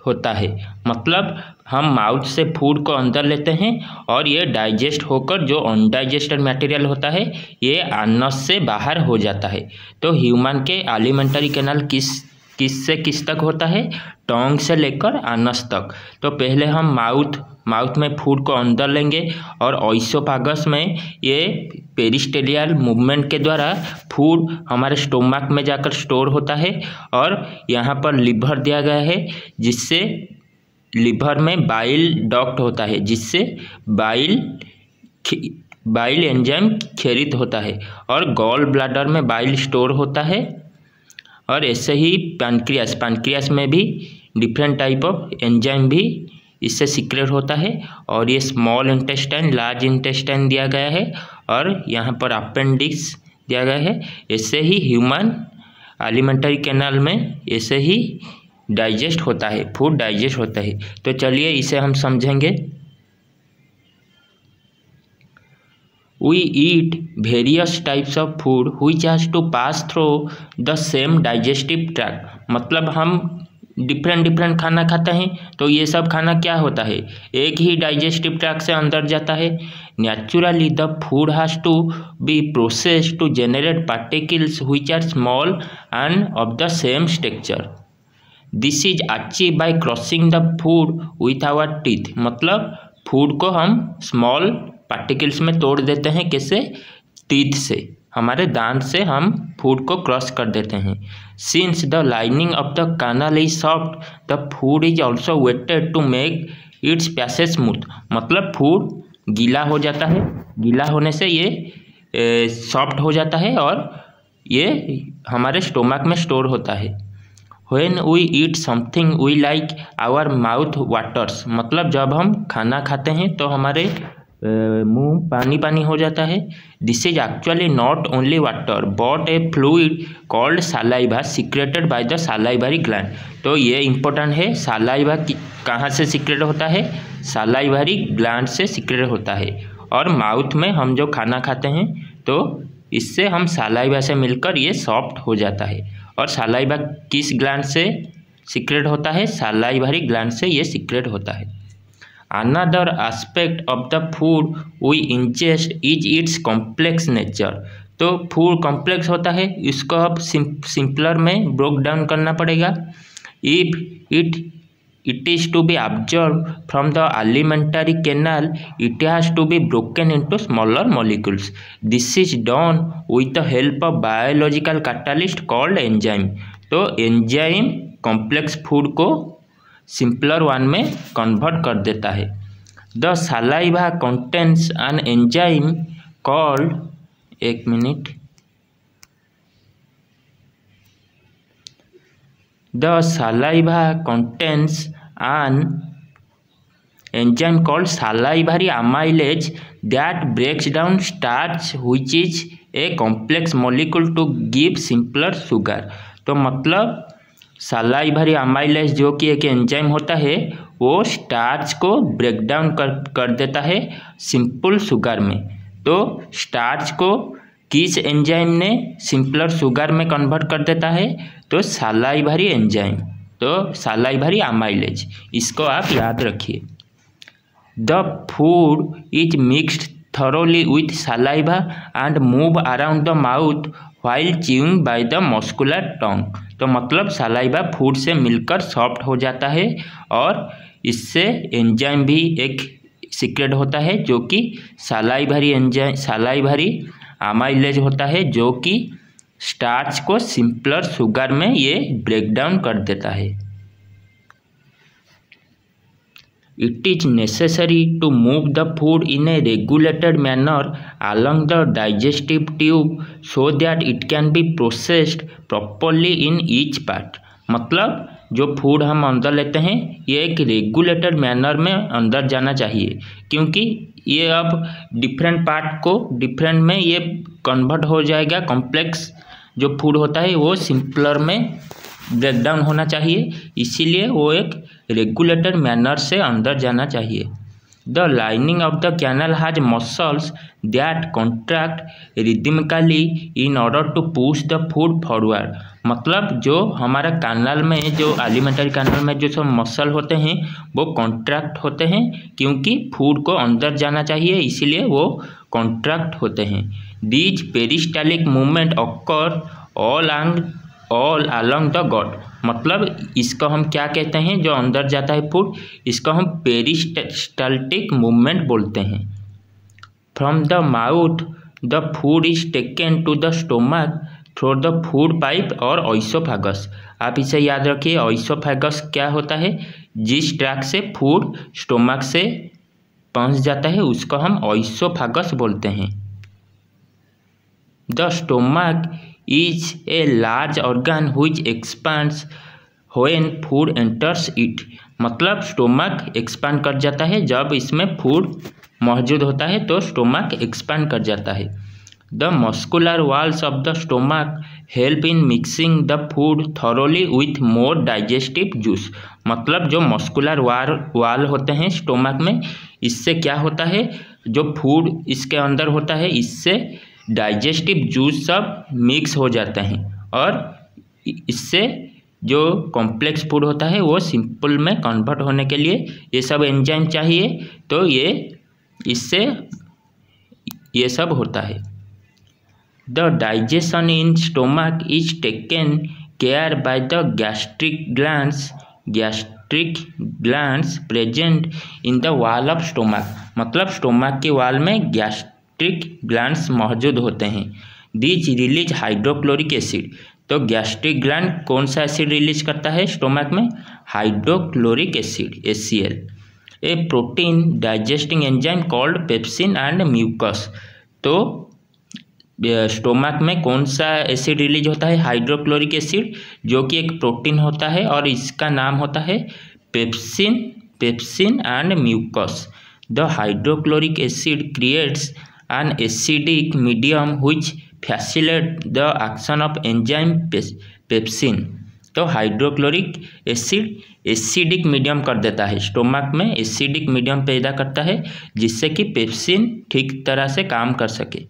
होता है। मतलब हम माउथ से फूड को अंदर लेते हैं और ये डाइजेस्ट होकर जो अनडाइजेस्टेड मटेरियल होता है ये अनस से बाहर हो जाता है। तो ह्यूमन के एलिमेंटरी कैनाल किस से किस तक होता है, टोंग से लेकर अनस तक। तो पहले हम माउथ में फूड को अंदर लेंगे और ओइसोफेगस में ये पेरिस्टेलियल मूवमेंट के द्वारा फूड हमारे स्टोमक में जाकर स्टोर होता है और यहाँ पर लिवर दिया गया है, जिससे लिवर में बाइल डक्ट होता है, जिससे बाइल एंजाइम खेरित होता है और गॉल ब्लैडर में बाइल स्टोर होता है। और ऐसे ही पैनक्रियास में भी डिफरेंट टाइप ऑफ एंजाइम भी इससे सीक्रेट होता है। और ये स्मॉल इंटेस्टाइन, लार्ज इंटेस्टाइन दिया गया है और यहाँ पर अपेंडिक्स दिया गया है। ऐसे ही ह्यूमन एलिमेंटरी कैनाल में ऐसे ही डाइजेस्ट होता है, फूड डाइजेस्ट होता है। तो चलिए इसे हम समझेंगे। We eat various types of food which has to pass through the same digestive tract। मतलब हम डिफरेंट खाना खाते हैं तो ये सब खाना क्या होता है, एक ही डाइजेस्टिव ट्रैक्ट से अंदर जाता है। Naturally the food has to be processed to generate particles which are small and of the same structure. This is achieve by crushing the food with our teeth. मतलब फूड को हम small particles में तोड़ देते हैं, कैसे, teeth से, हमारे दांत से हम फूड को क्रॉस कर देते हैं। Since the lining of the canal is soft the food is also wetted to make its passage smooth. मतलब फूड गीला हो जाता है, गीला होने से ये सॉफ्ट हो जाता है और ये हमारे स्टोमक में स्टोर होता है। When we eat something we like our mouth waters। मतलब जब हम खाना खाते हैं तो हमारे मुंह पानी हो जाता है। This is actually not only water but a fluid called saliva secreted by the salivary gland. तो ये इम्पोर्टेंट है, सालाइवा कहाँ से सिक्रेट होता है, सालाइवरी ग्लैंड से सिक्रेट होता है। और माउथ में हम जो खाना खाते हैं तो इससे हम सालाइवा से मिलकर ये सॉफ्ट हो जाता है। और सालाइवा किस ग्लैंड से सिक्रेट होता है, सालाइवरी ग्लैंड से ये सिक्रेट होता है। Another aspect of the food we ingest is its complex nature। तो फूड कॉम्प्लेक्स होता है, इसको अब सिंपलर में ब्रोक डाउन करना पड़ेगा। If it is to be observe from the alimentary canal it has to be broken into smaller molecules. This is done with the help of biological catalyst called enzyme. तो enzyme complex food को simpler one में convert कर देता है। The saliva contains an enzyme called, एक मिनट, the saliva contains an enzyme called salivary amylase that breaks down starch which is a complex molecule to give simpler sugar. तो मतलब सालाइवरी amylase जो कि एक एंजाइम होता है वो स्टार्च को ब्रेक डाउन कर देता है सिंपल शुगर में। तो स्टार्च को किस एंजाइम ने सिंपलर शुगर में कन्वर्ट कर देता है, तो सालाइवरी एंजाइम, तो सालाइवरी अमाइलेज, इसको आप याद रखिए। The food is mixed thoroughly with saliva and move around the mouth while chewing by the muscular tongue। तो मतलब सलाइवा फूड से मिलकर सॉफ्ट हो जाता है और इससे एंजाइम भी एक सीक्रेट होता है जो कि सालाइवरी अमाइलेज होता है जो कि स्टार्च को सिंपलर शुगर में ये ब्रेक डाउन कर देता है। It is necessary to move the food in a regulated manner along the digestive tube so that it can be processed properly in each part। मतलब जो फूड हम अंदर लेते हैं ये एक रेगुलेटेड मैनर में अंदर जाना चाहिए क्योंकि ये अब डिफरेंट पार्ट को डिफरेंट में ये कन्वर्ट हो जाएगा। कॉम्प्लेक्स जो फूड होता है वो सिंपलर में ब्रेकडाउन होना चाहिए, इसीलिए वो एक रेगुलेटेड मैनर से अंदर जाना चाहिए। The lining of the canal has muscles that contract rhythmically in order to push the food forward. मतलब जो हमारा कैनल में जो एलिमेंट्री कैनल में जो सब मसल होते हैं वो कॉन्ट्रैक्ट होते हैं क्योंकि फूड को अंदर जाना चाहिए, इसीलिए वो कॉन्ट्रैक्ट होते हैं। These peristaltic movement occur all along the gut. मतलब इसको हम क्या कहते हैं जो अंदर जाता है फूड, इसको हम पेरिस्टाल्टिक मूवमेंट बोलते हैं। From the mouth the food is taken to the stomach through the food pipe और ऑइसोफेगस। आप इसे याद रखिए, ऑइसोफेगस क्या होता है, जिस ट्रैक से फूड स्टोमक से पहुंच जाता है उसको हम ऑइसोफेगस बोलते हैं। The stomach is a large organ which expands when food enters it। मतलब स्टोमक एक्सपांड कर जाता है जब इसमें फूड मौजूद होता है तो स्टोमक एक्सपांड कर जाता है। The muscular walls of the stomach help in mixing the food thoroughly with more digestive juice. मतलब जो मस्कुलर वाल होते हैं स्टोमक में, इससे क्या होता है जो फूड इसके अंदर होता है इससे डाइजेस्टिव जूस सब मिक्स हो जाते हैं और इससे जो कॉम्प्लेक्स फूड होता है वो सिंपल में कन्वर्ट होने के लिए ये सब एंजाइम चाहिए, तो ये इससे ये सब होता है। The digestion in stomach is taken care by the gastric glands present in the wall of stomach. मतलब स्टोमक के वॉल में गैस्ट्रिक ग्लैंड्स मौजूद होते हैं। These release hydrochloric acid. तो गैस्ट्रिक ग्लैंड कौन सा एसिड रिलीज करता है स्टोमक में, hydrochloric acid HCl। A protein digesting enzyme called pepsin and mucus. तो स्टोमक में कौन सा एसिड रिलीज होता है, हाइड्रोक्लोरिक एसिड, जो कि एक प्रोटीन होता है और इसका नाम होता है pepsin and mucus. The hydrochloric acid creates an acidic medium which facilitate the action of enzyme pepsin। तो हाइड्रोक्लोरिक एसिड एसिडिक मीडियम कर देता है, स्टोमक में एसिडिक मीडियम पैदा करता है जिससे कि पेप्सिन ठीक तरह से काम कर सके।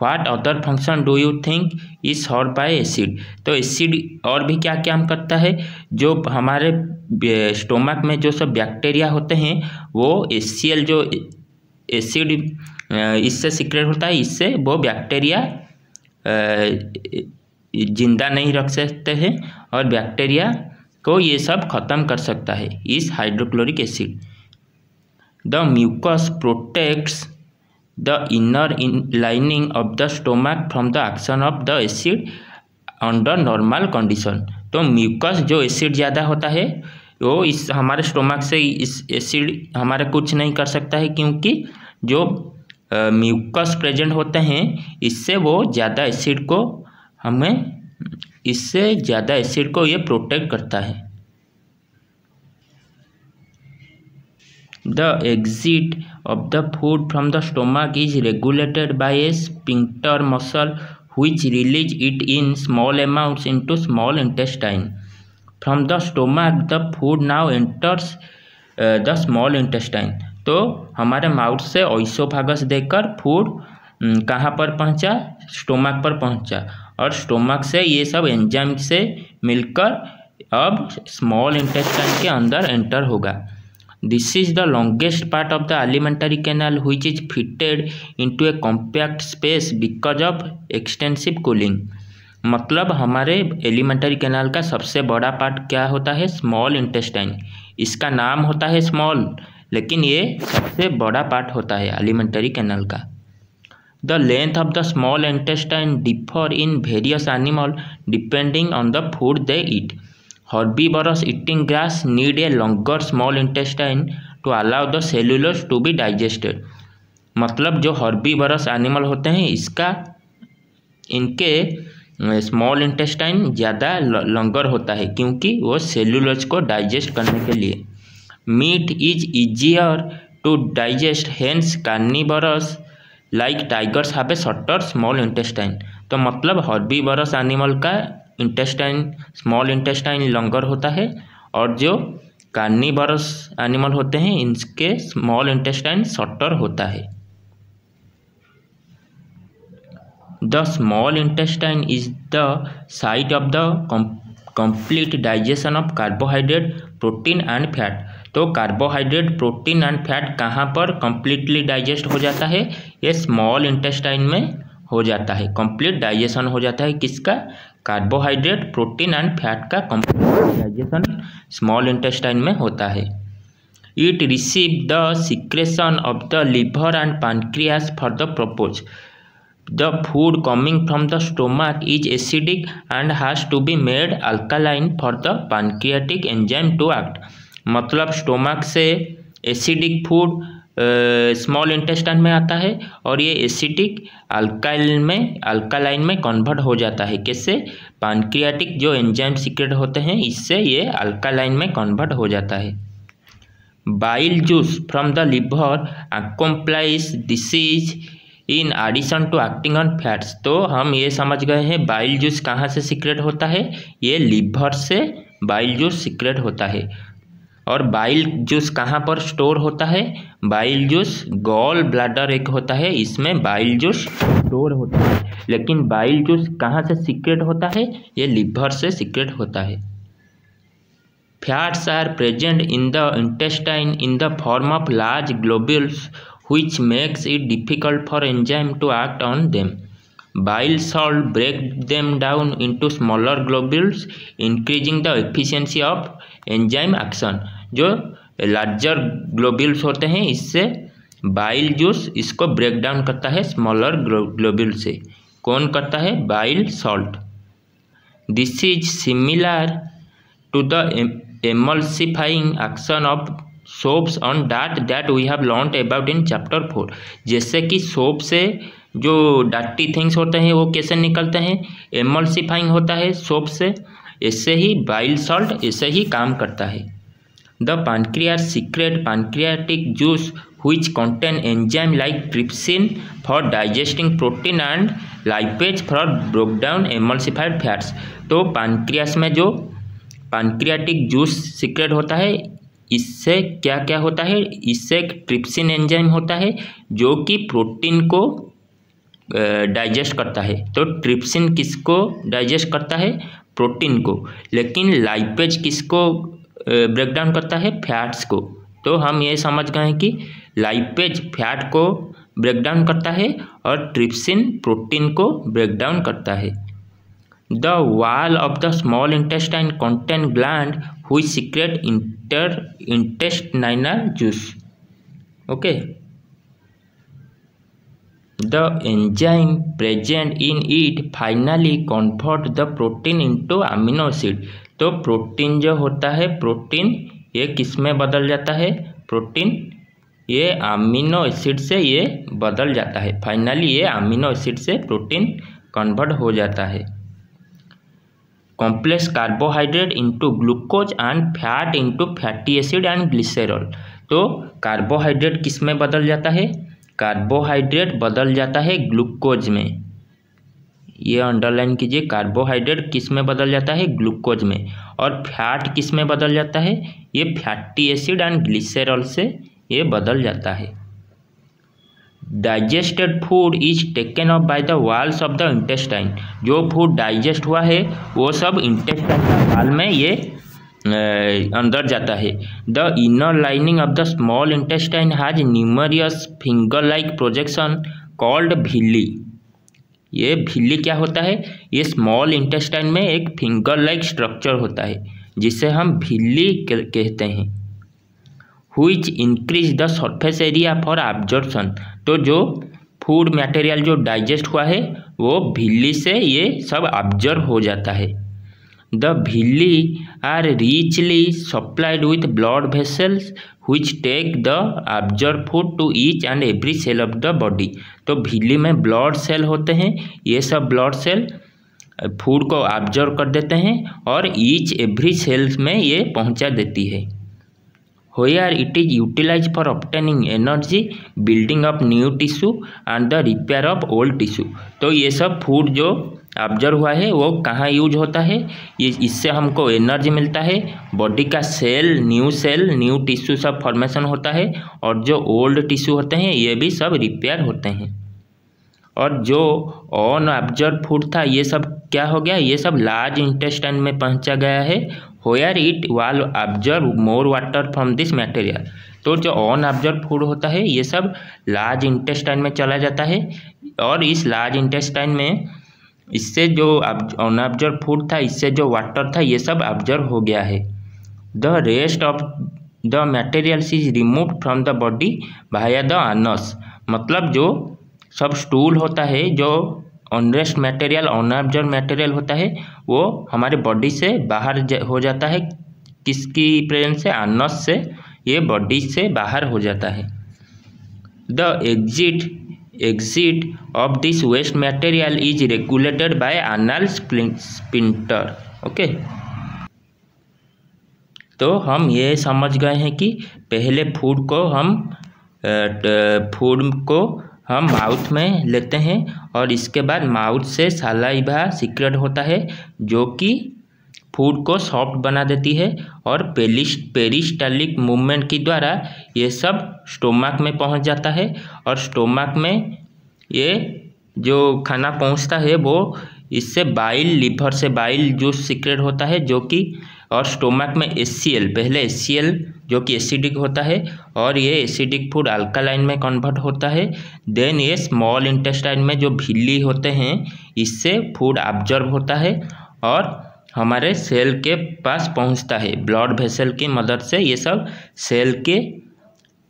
What other function do you think is served bye acid. तो एसिड और भी क्या काम करता है, जो हमारे स्टोमक में जो सब बैक्टीरिया होते हैं वो HCl जो एसिड इससे सीक्रेट होता है, इससे वो बैक्टीरिया जिंदा नहीं रख सकते हैं और बैक्टीरिया को ये सब खत्म कर सकता है इस hydrochloric acid. The mucus protects the inner lining of the stomach from the action of the acid under normal condition. तो म्यूकस जो एसिड ज़्यादा होता है वो इस हमारे स्टोमक से इस एसिड हमारा कुछ नहीं कर सकता है क्योंकि जो म्यूकस प्रेजेंट होते हैं इससे वो ज़्यादा एसिड को ये प्रोटेक्ट करता है। The exit of the food from the stomach is regulated by A sphincter muscle which release it in small amounts into small intestine. From the stomach the food now enters the small intestine। तो हमारे mouth से oesophagus देकर food कहाँ पर पहुँचा, stomach पर पहुँचा और स्टोमक से ये सब एंजाइम से मिलकर अब स्मॉल इंटेस्टाइन के अंदर एंटर होगा। This is the longest part of the alimentary canal which is fitted into A compact space because of extensive cooling. मतलब हमारे एलिमेंटरी कैनाल का सबसे बड़ा पार्ट क्या होता है? Small intestine. इसका नाम होता है स्मॉल, लेकिन ये सबसे बड़ा पार्ट होता है एलिमेंटरी कैनाल का। The length of the small intestine differ in various animal depending on the food they eat. Herbivores eating grass need a longer small intestine to allow the cellulose to be digested. मतलब जो herbivores animal होते हैं इनके small intestine ज़्यादा longer होता है क्योंकि वो सेलुलोज को डाइजेस्ट करने के लिए। Meat is easier to digest, hence carnivores like tigers have a shorter small intestine. तो मतलब हर्बीवरस एनिमल का इंटेस्टाइन स्मॉल इंटेस्टाइन लॉन्गर होता है और जो कार्निवरस एनिमल होते हैं इनके स्मॉल इंटेस्टाइन शॉर्टर होता है। The small intestine is the site of the complete digestion of carbohydrate, protein and fat. तो कार्बोहाइड्रेट, प्रोटीन एंड फैट कहाँ पर कंप्लीटली डाइजेस्ट हो जाता है? ये स्मॉल इंटेस्टाइन में हो जाता है। कंप्लीट डाइजेशन हो जाता है किसका? कार्बोहाइड्रेट, प्रोटीन एंड फैट का कंप्लीट डाइजेशन स्मॉल इंटेस्टाइन में होता है। It receive the secretion of the liver and pancreas for the purpose. The food coming from the stomach is acidic and has to be made alkaline for the pancreatic enzyme to act। मतलब stomach से acidic food small intestine में आता है और ये acidic alkaline में convert हो जाता है। कैसे? पैनक्रियाटिक जो एंजाइम सीक्रेट होते हैं इससे ये अल्कालाइन में कन्वर्ट हो जाता है। Bile juice from the liver accomplishes this in addition to acting on fats. तो हम ये समझ गए हैं बाइल जूस कहाँ से सीक्रेट होता है? ये लिवर से बाइल जूस सीक्रेट होता है। और बाइल जूस कहाँ पर स्टोर होता है? बाइल जूस गॉल ब्लैडर एक होता है, इसमें बाइल जूस स्टोर होता है। लेकिन बाइल जूस कहाँ से सीक्रेट होता है? ये लिवर से सीक्रेट होता है। Fats are present in the intestine in the form of large globules which makes it difficult for enzyme to act on them. Bile salt break them down into smaller globules, increasing the efficiency of enzyme action। जो larger globules होते हैं इससे bile juice इसको break down करता है smaller globule से। कौन करता है? Bile salt. This is similar to the emulsifying action of soaps on dirt that we have learned about in chapter 4। जैसे कि सोप से जो डार्टी थिंग्स होते हैं वो कैसे निकलते हैं? एमल्सिफाइंग होता है सोप से। ऐसे ही बाइल सॉल्ट ऐसे ही काम करता है। The pancreas secrete pancreatic juice which contain enzyme like trypsin for digesting protein and lipase for broke down emulsified fats. तो पैनक्रियास में जो पैनक्रियाटिक जूस सीक्रेट होता है इससे क्या क्या होता है? इससे ट्रिप्सिन एंजाइम होता है जो कि प्रोटीन को डाइजेस्ट करता है। तो ट्रिप्सिन किसको डाइजेस्ट करता है? प्रोटीन को। लेकिन लाइपेज किसको ब्रेक डाउन करता है? फैट्स को। तो हम ये समझ गए कि लाइपेज फैट को ब्रेक डाउन करता है और ट्रिप्सिन प्रोटीन को ब्रेक डाउन करता है। The wall of the small intestine contain gland which secrete intestinal juice। Okay, the enzyme present in it finally convert the protein into amino acid। तो protein जो होता है प्रोटीन ये किस में बदल जाता है? प्रोटीन ये अमीनो एसिड से ये बदल जाता है। फाइनली ये अमीनो एसिड से प्रोटीन कन्वर्ट हो जाता है। Complex carbohydrate into glucose and fat into fatty acid and glycerol. तो कार्बोहाइड्रेट किस में बदल जाता है? कार्बोहाइड्रेट बदल जाता है ग्लूकोज में। ये अंडरलाइन कीजिए, कार्बोहाइड्रेट किस में बदल जाता है? ग्लूकोज में। और फैट किस में बदल जाता है? ये फैटी एसिड एंड ग्लिसरॉल से ये बदल जाता है। Digested food is taken up by the walls of the intestine. जो फूड डाइजेस्ट हुआ है वो सब इंटेस्टाइन वाल में ये अंदर जाता है। The inner lining of the small intestine has numerous finger like projection called villi। ये villi क्या होता है? ये स्मॉल इंटेस्टाइन में एक फिंगर लाइक स्ट्रक्चर होता है जिसे हम villi कहते हैं। Which increase the surface area for absorption. तो जो फूड मटेरियल जो डाइजेस्ट हुआ है वो villi से ये सब ऑब्जर्व हो जाता है। The villi are richly supplied with blood vessels which take the absorbed food to each and every cell of the body। तो villi में ब्लड सेल होते हैं, ये सब ब्लड सेल फूड को ऑब्जर्व कर देते हैं और ईच एवरी सेल्स में ये पहुंचा देती है। Where it is utilized for obtaining energy, building up new tissue and the repair of old tissue। तो ये सब फूड जो ऑब्जर्व हुआ है वो कहाँ यूज होता है? ये इससे हमको एनर्जी मिलता है, बॉडी का सेल न्यू टिश्यू सब फॉर्मेशन होता है और जो ओल्ड टिश्यू होते हैं ये भी सब रिपेयर होते हैं। और जो ऑन ऑब्जर्व फूड था ये सब क्या हो गया? ये सब लार्ज इंटेस्टाइन में पहुंचा गया है। व्हेयर इट वाल observe more water from this material. तो जो ऑन ऑब्जर्व फूड होता है ये सब लार्ज इंटेस्टाइन में चला जाता है और इस लार्ज इंटेस्टाइन में इससे जो अनऑब्जर्व फूड था इससे जो वाटर था ये सब ऑब्जर्व हो गया है। The rest of the materials is removed from the body via the anus. मतलब जो सब स्टूल होता है, जो अनरेस्ट मटेरियल अनऑब्जर्व मटेरियल होता है वो हमारे बॉडी से बाहर हो जाता है। किसकी प्रेजेंस से? एनस से ये बॉडी से बाहर हो जाता है। The exit of this waste material is regulated by anal sphincter। Okay, तो हम ये समझ गए हैं कि पहले फूड को हम माउथ में लेते हैं और इसके बाद माउथ से सालाइवा सीक्रेट होता है जो कि फूड को सॉफ्ट बना देती है और पेरिस्टालिक मूवमेंट के द्वारा ये सब स्टोमक में पहुंच जाता है और स्टोमक में ये जो खाना पहुंचता है वो इससे बाइल, लीवर से बाइल जूस सीक्रेट होता है जो कि और स्टोमक में HCl, पहले HCl जो कि एसिडिक होता है और ये एसिडिक फूड अल्कालाइन में कन्वर्ट होता है। देन ये स्मॉल इंटेस्टाइन में जो villi होते हैं इससे फूड ऑब्जर्व होता है और हमारे सेल के पास पहुंचता है। ब्लड वेसल की मदद से ये सब सेल के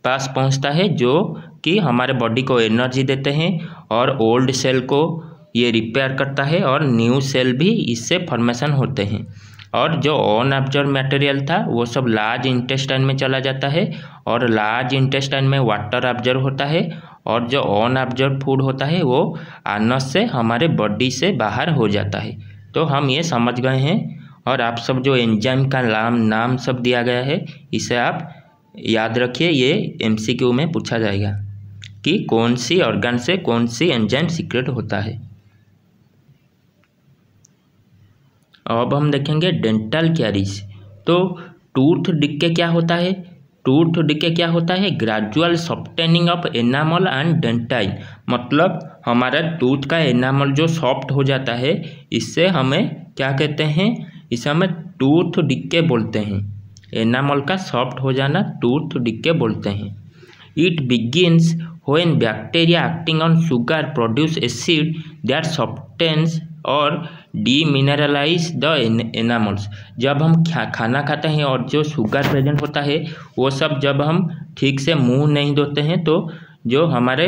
पास पहुंचता है जो कि हमारे बॉडी को एनर्जी देते हैं और ओल्ड सेल को ये रिपेयर करता है और न्यू सेल भी इससे फॉर्मेशन होते हैं। और जो अनऑब्जर्व मटेरियल था वो सब लार्ज इंटेस्टाइन में चला जाता है और लार्ज इंटेस्टाइन में वाटर ऑब्जर्व होता है और जो अनऑब्जर्व फूड होता है वो एनस से हमारे बॉडी से बाहर हो जाता है। तो हम ये समझ गए हैं और आप सब जो एंजाइम का नाम सब दिया गया है इसे आप याद रखिए, ये MCQ में पूछा जाएगा कि कौन सी ऑर्गन से कौन सी एंजाइम सीक्रेट होता है। अब हम देखेंगे डेंटल कैरीज। तो टूथ डिके क्या होता है? टूथ डिके क्या होता है? Gradual softening of enamel and dentine. मतलब हमारा टूथ का एनामल जो सॉफ्ट हो जाता है इससे हमें क्या कहते हैं? इसे हमें टूथ डिके बोलते हैं। एनामल का सॉफ्ट हो जाना टूथ डिके बोलते हैं। It begins when bacteria acting on sugar produce acid that softens और डीमिनरलाइज द एनामल्स। जब हम खाना खाते हैं और जो शुगर प्रेजेंट होता है वो सब जब हम ठीक से मुंह नहीं धोते हैं तो जो हमारे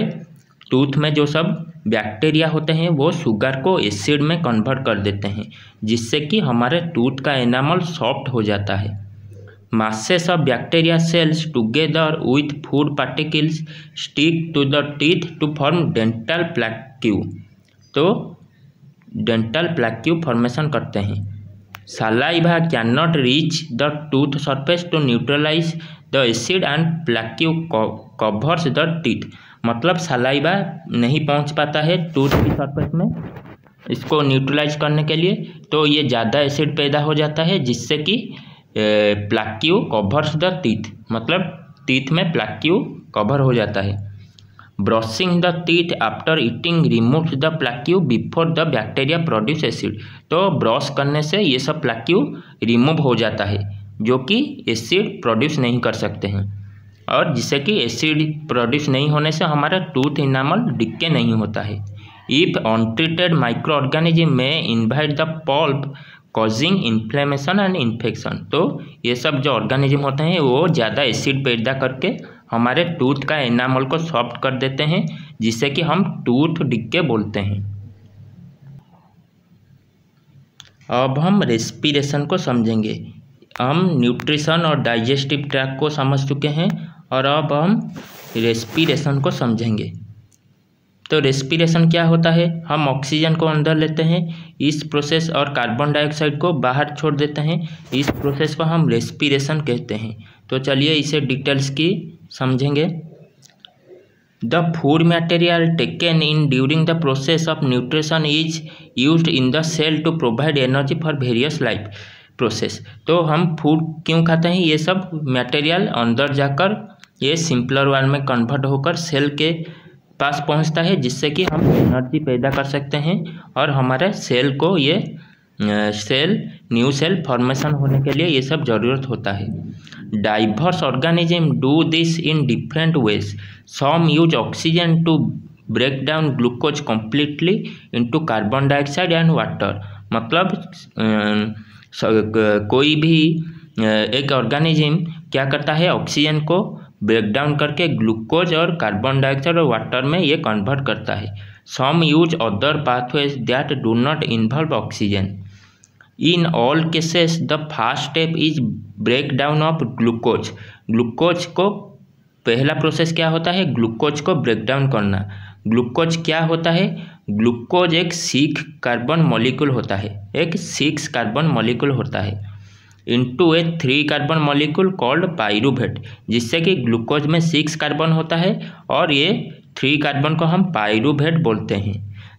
टूथ में जो सब बैक्टीरिया होते हैं वो शुगर को एसिड में कन्वर्ट कर देते हैं जिससे कि हमारे टूथ का एनामल सॉफ्ट हो जाता है। Masses of bacteria cells together with food particles stick to the teeth to form dental plaque। तो डेंटल प्लैक फॉर्मेशन करते हैं। Saliva cannot reach the tooth surface to neutralize the acid and plaque covers the teeth। मतलब saliva नहीं पहुंच पाता है tooth की surface में इसको न्यूट्रलाइज करने के लिए, तो ये ज़्यादा एसिड पैदा हो जाता है जिससे कि प्लाक्यू कवर्स द टीथ, मतलब टीथ में प्लाक्यू कवर हो जाता है। Brushing the teeth after eating removes the plaque before the bacteria produce acid. तो ब्रश करने से ये सब प्लाक्यू रिमूव हो जाता है जो कि एसिड प्रोड्यूस नहीं कर सकते हैं, और जिससे कि एसिड प्रोड्यूस नहीं होने से हमारा टूथ इनामल डिके नहीं होता है। इफ अनट्रीटेड माइक्रो ऑर्गेनिज्म में invite the pulp causing inflammation and infection. तो ये सब जो ऑर्गेनिज्म होते हैं वो ज़्यादा एसिड पैदा करके हमारे टूथ का एनामल को सॉफ्ट कर देते हैं, जिससे कि हम टूथ डिके बोलते हैं। अब हम रेस्पिरेशन को समझेंगे। हम न्यूट्रिशन और डाइजेस्टिव ट्रैक्ट को समझ चुके हैं और अब हम रेस्पिरेशन को समझेंगे। तो रेस्पिरेशन क्या होता है? हम ऑक्सीजन को अंदर लेते हैं इस प्रोसेस और कार्बन डाइऑक्साइड को बाहर छोड़ देते हैं, इस प्रोसेस को हम रेस्पिरेशन कहते हैं। तो चलिए इसे डिटेल्स की समझेंगे। The food material taken in during the process of nutrition is used in the cell to provide energy for various life process. तो हम फूड क्यों खाते हैं? ये सब मटेरियल अंदर जाकर ये सिंपलर वन में कन्वर्ट होकर सेल के पास पहुंचता है, जिससे कि हम एनर्जी पैदा कर सकते हैं और हमारे सेल को ये न्यू सेल फॉर्मेशन होने के लिए ये सब ज़रूरत होता है। Diverse organisms do this in different ways. Some use oxygen to break down glucose completely into carbon dioxide and water. मतलब कोई भी एक ऑर्गेनिज्म क्या करता है? ऑक्सीजन को ब्रेक डाउन करके ग्लूकोज और कार्बन डाइऑक्साइड और वाटर में ये कन्वर्ट करता है। Some use other pathways that do not involve oxygen. In all cases the first step is break down of glucose. Glucose को पहला प्रोसेस क्या होता है? ग्लूकोज को ब्रेक डाउन करना। ग्लूकोज क्या होता है? ग्लूकोज एक 6 कार्बन मॉलिक्यूल होता है, एक 6 कार्बन मॉलिक्यूल होता है इनटू ए 3 कार्बन मॉलिक्यूल कॉल्ड पाइरूवेट, जिससे कि ग्लूकोज में 6 कार्बन होता है और ये 3 कार्बन को हम पाइरूवेट बोलते हैं।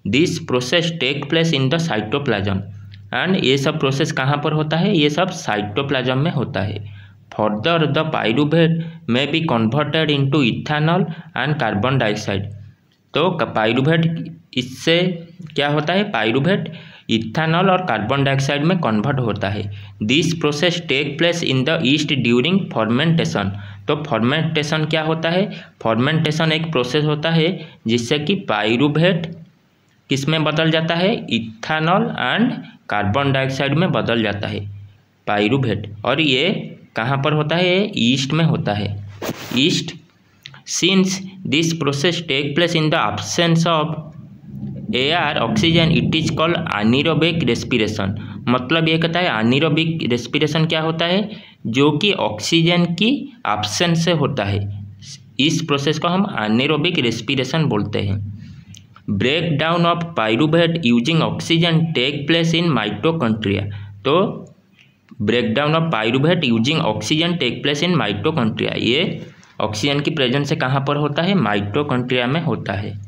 This process take place in the cytoplasm and ये सब प्रोसेस कहाँ पर होता है? ये सब साइटोप्लाज्म में होता है। Further the pyruvate may be converted into ethanol and carbon dioxide. तो पाइरूवेट इससे क्या होता है? पाइरूवेट इथेनॉल और कार्बन डाइऑक्साइड में कन्वर्ट होता है। This process take place in the yeast during fermentation. तो फॉर्मेंटेशन क्या होता है? फॉर्मेंटेशन एक प्रोसेस होता है जिससे कि पाइरूवेट किस में बदल जाता है? इथेनॉल एंड कार्बन डाइऑक्साइड में बदल जाता है पाइरूवेट। और ये कहाँ पर होता है? ये ईस्ट में होता है, yeast. Since this process take place in the absence of air oxygen it is called anaerobic respiration. मतलब ये कहता है एनारोबिक रेस्पिरेशन क्या होता है? जो कि ऑक्सीजन की एब्सेंस से होता है। इस प्रोसेस को हम एनारोबिक रेस्पिरेशन बोलते हैं। Break down of pyruvate using oxygen take place in mitochondria. तो break down of pyruvate using oxygen take place in mitochondria. ये ऑक्सीजन की प्रेजेंस से कहाँ पर होता है? माइटोकॉन्ड्रिया में होता है।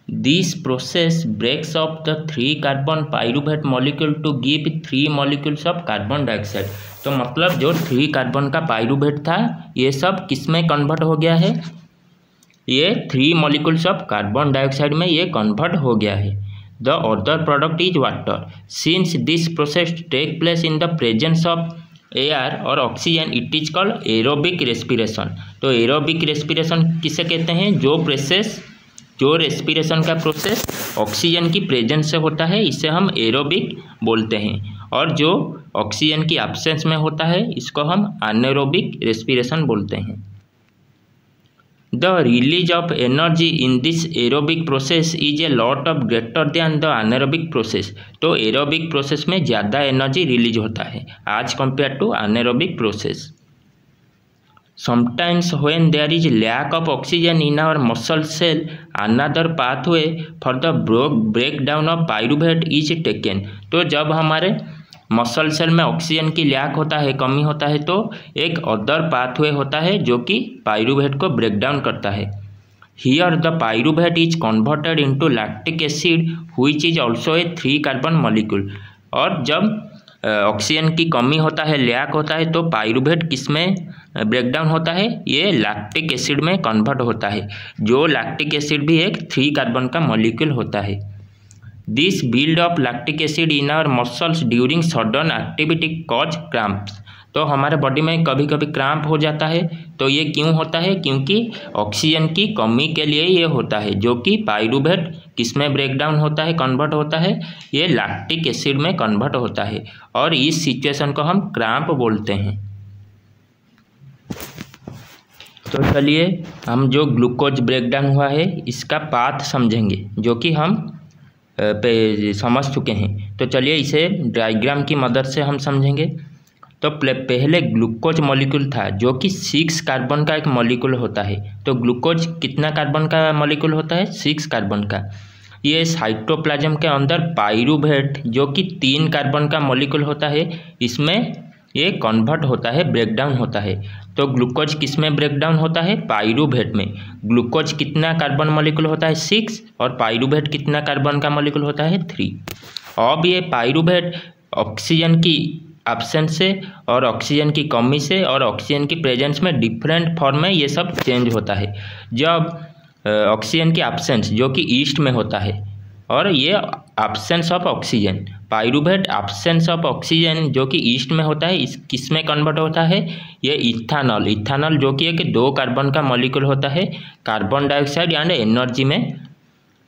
This process breaks up the 3 carbon pyruvate molecule to give 3 molecules of carbon dioxide। तो मतलब जो 3 कार्बन का पाइरूवेट था ये सब किस में कन्वर्ट हो गया है? ये 3 मॉलिक्यूल्स ऑफ कार्बन डाइऑक्साइड में ये कन्वर्ट हो गया है। The other product is water. Since this process take place in the presence of air और oxygen it is called aerobic respiration. तो एरोबिक रेस्पिरेशन किसे कहते हैं? जो रेस्पिरेशन का प्रोसेस ऑक्सीजन की प्रेजेंस से होता है इसे हम एरोबिक बोलते हैं, और जो ऑक्सीजन की एब्सेंस में होता है इसको हम एनारोबिक रेस्पिरेशन बोलते हैं। The release of energy in this aerobic process is a lot of greater than the anaerobic process. तो एरोबिक प्रोसेस में ज़्यादा एनर्जी रिलीज होता है as compare to anaerobic process. Sometimes when there is lack of oxygen in our muscle cell, another pathway for the breakdown of pyruvate is taken। तो जब हमारे muscle cell में oxygen की lack होता है, कमी होता है, तो एक अदर पाथवे होता है जो कि पाइरूवेट को ब्रेक डाउन करता है। Here the pyruvate is converted into lactic acid which is also a 3 carbon molecule. और जब ऑक्सीजन की कमी होता है, लैक होता है, तो पाइरूवेट किस में ब्रेकडाउन होता है? ये लैक्टिक एसिड में कन्वर्ट होता है, जो लैक्टिक एसिड भी एक 3 कार्बन का मॉलिक्यूल होता है। This build of lactic acid in our muscles during sudden activity cause cramps. तो हमारे बॉडी में कभी कभी क्रैम्प हो जाता है। तो ये क्यों होता है? क्योंकि ऑक्सीजन की कमी के लिए ये होता है, जो कि पाइरूवेट किस में ब्रेक डाउन होता है, कन्वर्ट होता है, ये लैक्टिक एसिड में कन्वर्ट होता है, और इस सिचुएशन को हम क्रैम्प बोलते हैं। तो चलिए हम जो ग्लूकोज ब्रेकडाउन हुआ है इसका पाथ समझेंगे, जो कि हम समझ चुके हैं। तो चलिए इसे डायग्राम की मदद से हम समझेंगे। तो पहले ग्लूकोज मॉलिक्यूल था, जो कि 6 कार्बन का एक मॉलिक्यूल होता है। तो ग्लूकोज कितना कार्बन का मॉलिक्यूल होता है? 6 कार्बन का। ये साइटोप्लाज्म के अंदर पाइरूवेट, जो कि 3 कार्बन का मॉलिक्यूल होता है, इसमें ये कन्वर्ट होता है, ब्रेकडाउन होता है। तो ग्लूकोज किस में ब्रेकडाउन होता है? पाइरूवेट में। ग्लूकोज कितना कार्बन मॉलिक्यूल होता है? 6, और पाइरूवेट कितना कार्बन का मॉलिक्यूल होता है? 3। अब ये पाइरूवेट ऑक्सीजन की एब्सेंस से और ऑक्सीजन की कमी से और ऑक्सीजन की प्रेजेंस में डिफरेंट फॉर्म में ये सब चेंज होता है। जब ऑक्सीजन की एब्सेंस, जो कि ईस्ट में होता है, और ये absence of oxygen, pyruvate absence of oxygen जो कि ईस्ट में होता है, इस किस में कन्वर्ट होता है? ये इथानॉल, जो कि एक 2 कार्बन का मॉलिक्यूल होता है, कार्बन डाइऑक्साइड एंड एनर्जी में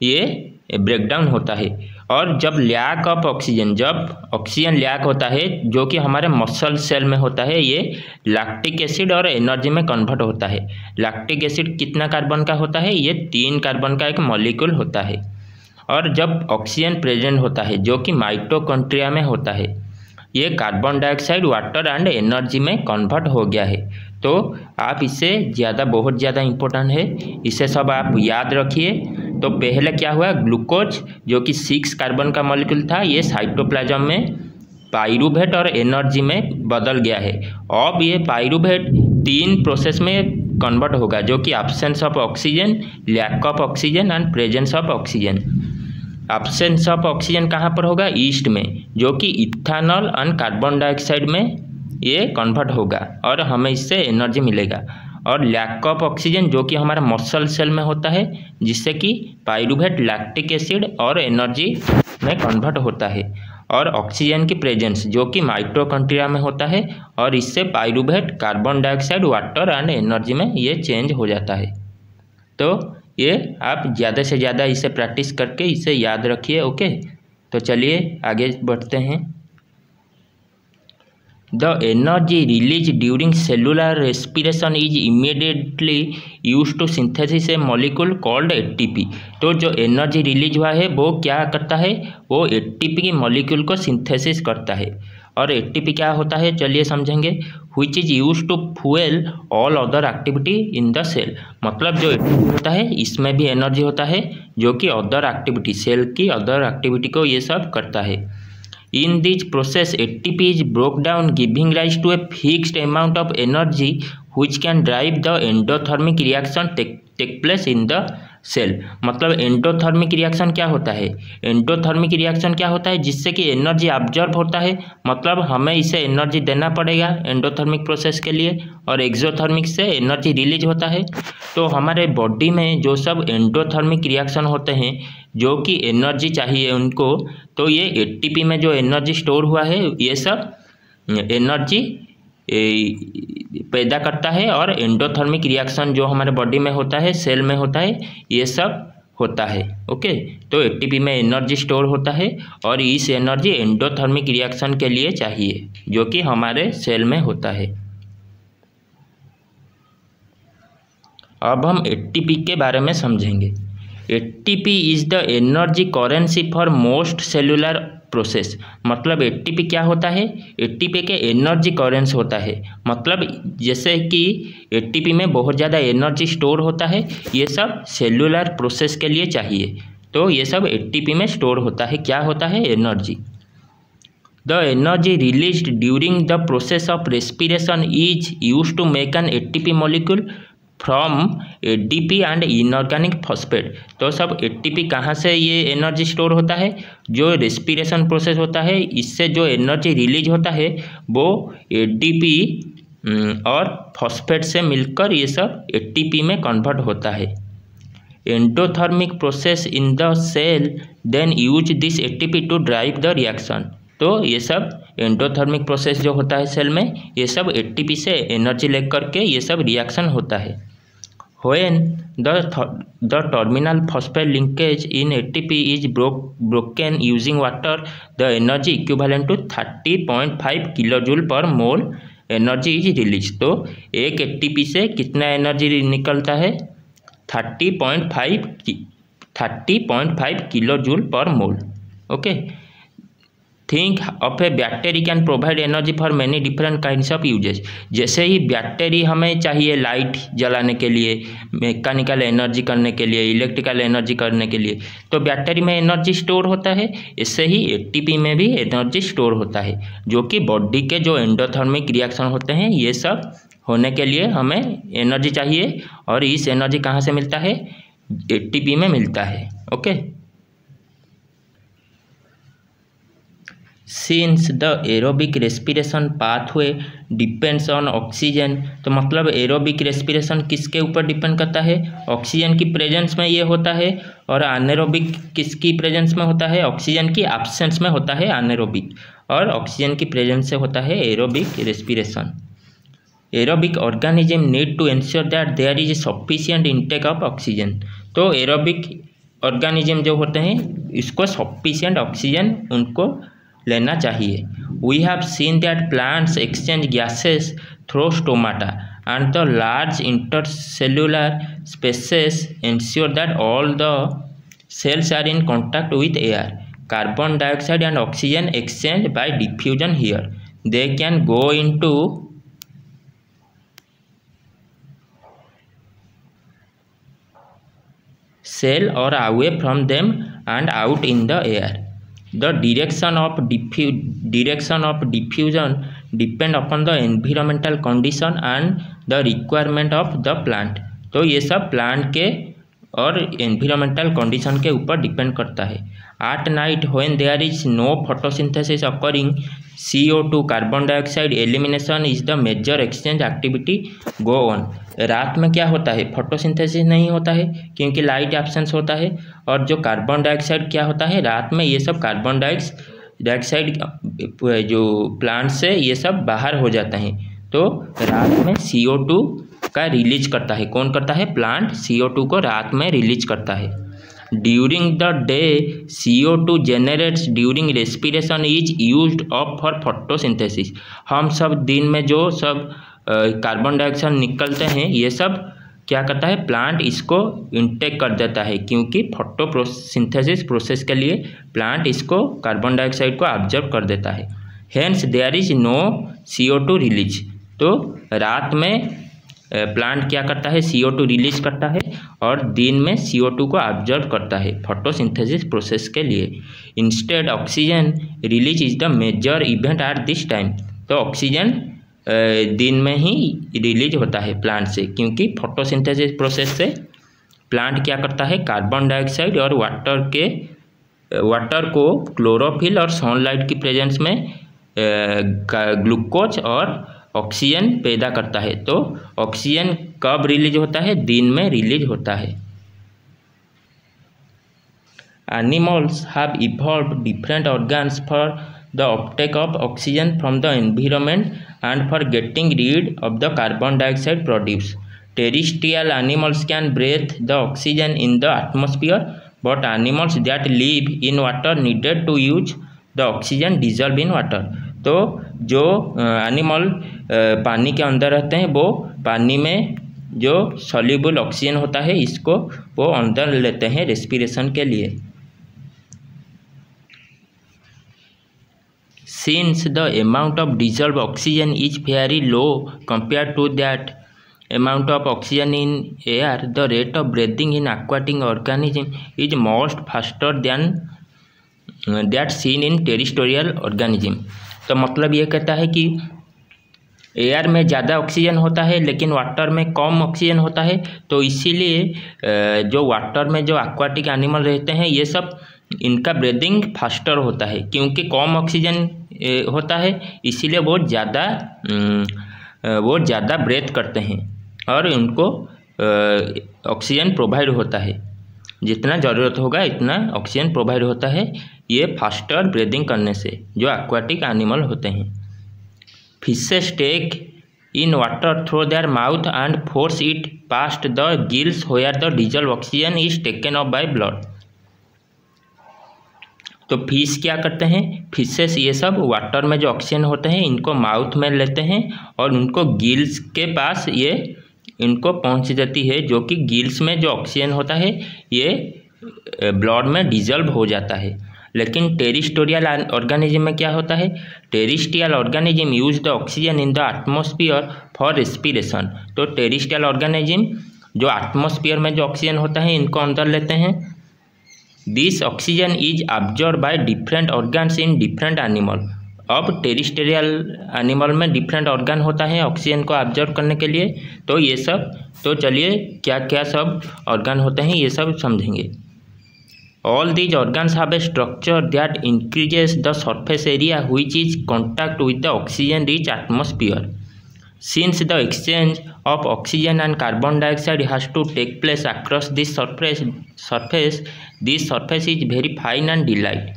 ये ब्रेकडाउन होता है। और जब लैक ऑफ ऑक्सीजन, जब ऑक्सीजन लैक होता है, जो कि हमारे मसल सेल में होता है, ये लैक्टिक एसिड और एनर्जी में कन्वर्ट होता है। लैक्टिक एसिड कितना कार्बन का होता है? ये 3 कार्बन का एक मॉलिक्यूल होता है। और जब ऑक्सीजन प्रेजेंट होता है, जो कि माइटोकॉन्ड्रिया में होता है, ये carbon dioxide, water and energy में कन्वर्ट हो गया है। तो आप इसे बहुत ज़्यादा इम्पोर्टेंट है, इसे सब आप याद रखिए। तो पहले क्या हुआ? ग्लूकोज जो कि 6 कार्बन का मॉलिक्यूल था, ये साइटोप्लाज्म में पाइरूवेट और एनर्जी में बदल गया है। अब ये पाइरूवेट 3 प्रोसेस में कन्वर्ट होगा, जो कि absence of oxygen, lack of oxygen and presence of oxygen. Absence of oxygen कहाँ पर होगा? ईस्ट में, जो कि इथानॉल एंड कार्बन डाइऑक्साइड में ये कन्वर्ट होगा और हमें इससे एनर्जी मिलेगा। और लैक ऑफ ऑक्सीजन, जो कि हमारा मसल सेल में होता है, जिससे कि पाइरूवेट लैक्टिक एसिड और एनर्जी में कन्वर्ट होता है। और ऑक्सीजन की प्रेजेंस, जो कि माइटोकॉन्ड्रिया में होता है, और इससे pyruvate, carbon dioxide, water and energy में ये चेंज हो जाता है। तो ये आप ज़्यादा से ज़्यादा इसे प्रैक्टिस करके इसे याद रखिए। ओके, तो चलिए आगे बढ़ते हैं। The energy released during cellular respiration is immediately used to synthesize a molecule called ATP। तो जो एनर्जी रिलीज हुआ है वो क्या करता है? वो ATP की मॉलिक्यूल को सिंथेसिस करता है। और ATP क्या होता है चलिए समझेंगे। which is used to fuel all other activity in the cell। मतलब जो ATP होता है इसमें भी एनर्जी होता है, जो कि अदर एक्टिविटी, सेल की अदर एक्टिविटी को ये सब करता है। In this process, ATP is broken down, giving rise to a fixed amount of energy which can drive the endothermic reaction take place in the cell। मतलब endothermic reaction क्या होता है? एंडोथर्मिक रिएक्शन क्या होता है? जिससे कि एनर्जी ऑब्जर्व होता है, मतलब हमें इसे एनर्जी देना पड़ेगा एंडोथर्मिक प्रोसेस के लिए, और एक्सोथर्मिक से एनर्जी रिलीज होता है। तो हमारे बॉडी में जो सब एंडोथर्मिक रिएक्शन होते हैं, जो कि एनर्जी चाहिए उनको, तो ये ATP में जो एनर्जी स्टोर हुआ है ये सब एनर्जी पैदा करता है। और एंडोथर्मिक रिएक्शन जो हमारे बॉडी में होता है, सेल में होता है, ये सब होता है। ओके, तो ATP में एनर्जी स्टोर होता है और इस एनर्जी एंडोथर्मिक रिएक्शन के लिए चाहिए, जो कि हमारे सेल में होता है। अब हम ATP के बारे में समझेंगे। ATP is the energy currency for most cellular process. मतलब ATP क्या होता है? ATP के एनर्जी करेंस होता है। मतलब जैसे कि ATP में बहुत ज़्यादा एनर्जी स्टोर होता है, ये सब सेलुलर प्रोसेस के लिए चाहिए, तो ये सब ATP में स्टोर होता है। क्या होता है? Energy. The energy released during the process of respiration is used to make an ATP molecule from ADP and inorganic phosphate. तो सब ATP कहाँ से ये एनर्जी स्टोर होता है? जो रेस्पिरेशन प्रोसेस होता है, इससे जो एनर्जी रिलीज होता है वो ADP और फॉस्फेट से मिलकर ये सब ATP में कन्वर्ट होता है। Endothermic process in the cell then use this ATP to drive the reaction. तो ये सब एंडोथर्मिक प्रोसेस जो होता है सेल में, ये सब एटीपी से एनर्जी लेकर के ये सब रिएक्शन होता है। When the terminal phosphate linkage in ATP is broken using water, the energy equivalent to 30.5 kilojoule per mole energy is release. तो एक एटीपी से कितना एनर्जी निकलता है? 30.5 kilojoule per mole. Okay, think of a battery can provide energy for many different kinds of uses. जैसे ही battery हमें चाहिए लाइट जलाने के लिए, मैकेनिकल एनर्जी करने के लिए, इलेक्ट्रिकल एनर्जी करने के लिए, तो बैटरी में एनर्जी स्टोर होता है। इससे ही एटीपी में भी एनर्जी स्टोर होता है, जो कि बॉडी के जो एंडोथर्मिक रिएक्शन होते हैं ये सब होने के लिए हमें एनर्जी चाहिए, और इस एनर्जी कहाँ से मिलता है? एटीपी में मिलता है। Okay, since the aerobic respiration pathway depends on oxygen, तो मतलब एरोबिक रेस्पिरेशन किसके ऊपर डिपेंड करता है? ऑक्सीजन की प्रेजेंस में ये होता है। और अनेरोबिक किसकी प्रेजेंस में होता है? ऑक्सीजन की एब्सेंस में होता है अनेरोबिक, और ऑक्सीजन की प्रेजेंस से होता है aerobic respiration. Aerobic organism need to ensure that there is sufficient intake of oxygen. तो एरोबिक ऑर्गेनिज्म जो होते हैं इसको सफिशिएंट ऑक्सीजन उनको लेना चाहिए। We have seen that plants exchange gases through stomata and the large intercellular spaces ensure that all the cells are in contact with air. Carbon dioxide and oxygen exchange by diffusion here. They can go into cell or away from them and out in the air. The direction of diffusion depend upon the environmental condition and the requirement of the plant. तो ये सब plant के और environmental condition के ऊपर depend करता है। At night when there is no photosynthesis occurring, CO2 carbon dioxide elimination is the major exchange activity go on. रात में क्या होता है? फोटोसिंथेसिस नहीं होता है क्योंकि लाइट एब्सेंस होता है, और जो कार्बन डाइऑक्साइड क्या होता है? रात में ये सब कार्बन डाइऑक्साइड जो प्लांट से ये सब बाहर हो जाता है, तो रात में CO2 का रिलीज करता है। कौन करता है? प्लांट CO2 को रात में रिलीज करता है। During the day CO2 generates during respiration is used up for photosynthesis. हम सब दिन में जो सब कार्बन डाइऑक्साइड निकलते हैं ये सब क्या करता है? प्लांट इसको इनटेक कर देता है, क्योंकि फोटोसिंथेसिस प्रोसेस के लिए प्लांट इसको कार्बन डाइऑक्साइड को ऑब्जर्व कर देता है। Hence there is no CO2 release. तो रात में प्लांट क्या करता है? CO2 रिलीज करता है, और दिन में CO2 को ऑब्जर्व करता है फोटोसिंथेसिस प्रोसेस के लिए। Instead oxygen release is the major event at this time. तो ऑक्सीजन दिन में ही रिलीज होता है प्लांट से, क्योंकि फोटोसिंथेसिस प्रोसेस से प्लांट क्या करता है? कार्बन डाइऑक्साइड और वाटर को क्लोरोफिल और सनलाइट की प्रेजेंस में ग्लूकोज और ऑक्सीजन पैदा करता है। तो ऑक्सीजन कब रिलीज होता है? दिन में रिलीज होता है। Animals have evolved different organs for the Uptake of oxygen from the environment and for getting rid of the carbon dioxide produced. Terrestrial animals can breathe the oxygen in the atmosphere, but animals that live in water needed to use the oxygen dissolve in water. तो जो animal पानी के अंदर रहते हैं वो पानी में जो सॉल्युबल ऑक्सीजन होता है इसको वो अंदर लेते हैं रेस्पिरेशन के लिए। Since the amount of dissolved oxygen is very low compared to that amount of oxygen in air, the rate of breathing in aquatic organism is much faster than that seen in terrestrial organism. तो मतलब ये कहता है कि air में ज़्यादा oxygen होता है लेकिन वाटर में कम ऑक्सीजन होता है, तो इसीलिए जो वाटर में जो एक्वाटिक एनिमल रहते हैं ये सब इनका ब्रीदिंग फास्टर होता है, क्योंकि कम ऑक्सीजन होता है इसीलिए वो ज़्यादा ब्रेथ करते हैं और उनको ऑक्सीजन प्रोवाइड होता है। जितना ज़रूरत होगा इतना ऑक्सीजन प्रोवाइड होता है ये फास्टर ब्रीदिंग करने से, जो एक्वाटिक एनिमल होते हैं। Fishes take in water through their mouth and force it past the gills where the dissolved oxygen is taken up by blood. तो फिश क्या करते हैं, फिशेस ये सब वाटर में जो ऑक्सीजन होते हैं इनको माउथ में लेते हैं और उनको गिल्स के पास ये इनको पहुंच जाती है, जो कि गिल्स में जो ऑक्सीजन होता है ये ब्लड में डिजल्व हो जाता है। लेकिन टेरिस्टोरियल ऑर्गेनिज्म में क्या होता है, terrestrial organism use the oxygen in the atmosphere for respiration. तो टेरिस्ट्रियल ऑर्गेनिज्म जो एटमॉस्फेयर में जो ऑक्सीजन होता है इनको अंदर लेते हैं। This oxygen is absorb by different organs in different animal. अब टेरिस्टेरियल एनिमल में डिफरेंट ऑर्गन होता है ऑक्सीजन को ऑब्जर्व करने के लिए। तो ये सब, तो चलिए क्या क्या सब ऑर्गन होते हैं ये सब समझेंगे। All these organs have a structure that increases the surface area which is contact with the oxygen rich atmosphere. Since the exchange of oxygen and carbon dioxide has to take place across this surface, this surface is very fine and delicate।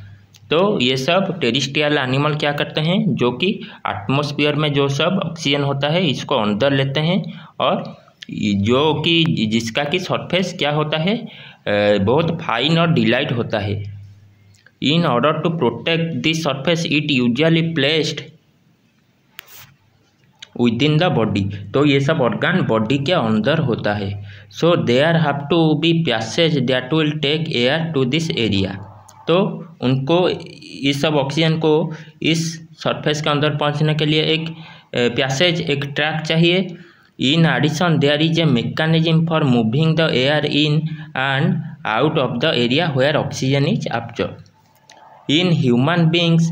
तो ये सब terrestrial animal क्या करते हैं, जो कि atmosphere में जो सब ऑक्सीजन होता है इसको अंदर लेते हैं और जो कि जिसका कि सरफेस क्या होता है बहुत फाइन और डिलाइट होता है। In order to protect this surface it usually placed within the body. तो ये सब ऑर्गन बॉडी के अंदर होता है। So there have to be passage that will take air to this area. तो उनको इस सब ऑक्सीजन को इस सरफेस के अंदर पहुंचने के लिए एक पैसेज, एक ट्रैक चाहिए। In addition there is a mechanism for moving the air in and out of the area where oxygen is absorb. In human beings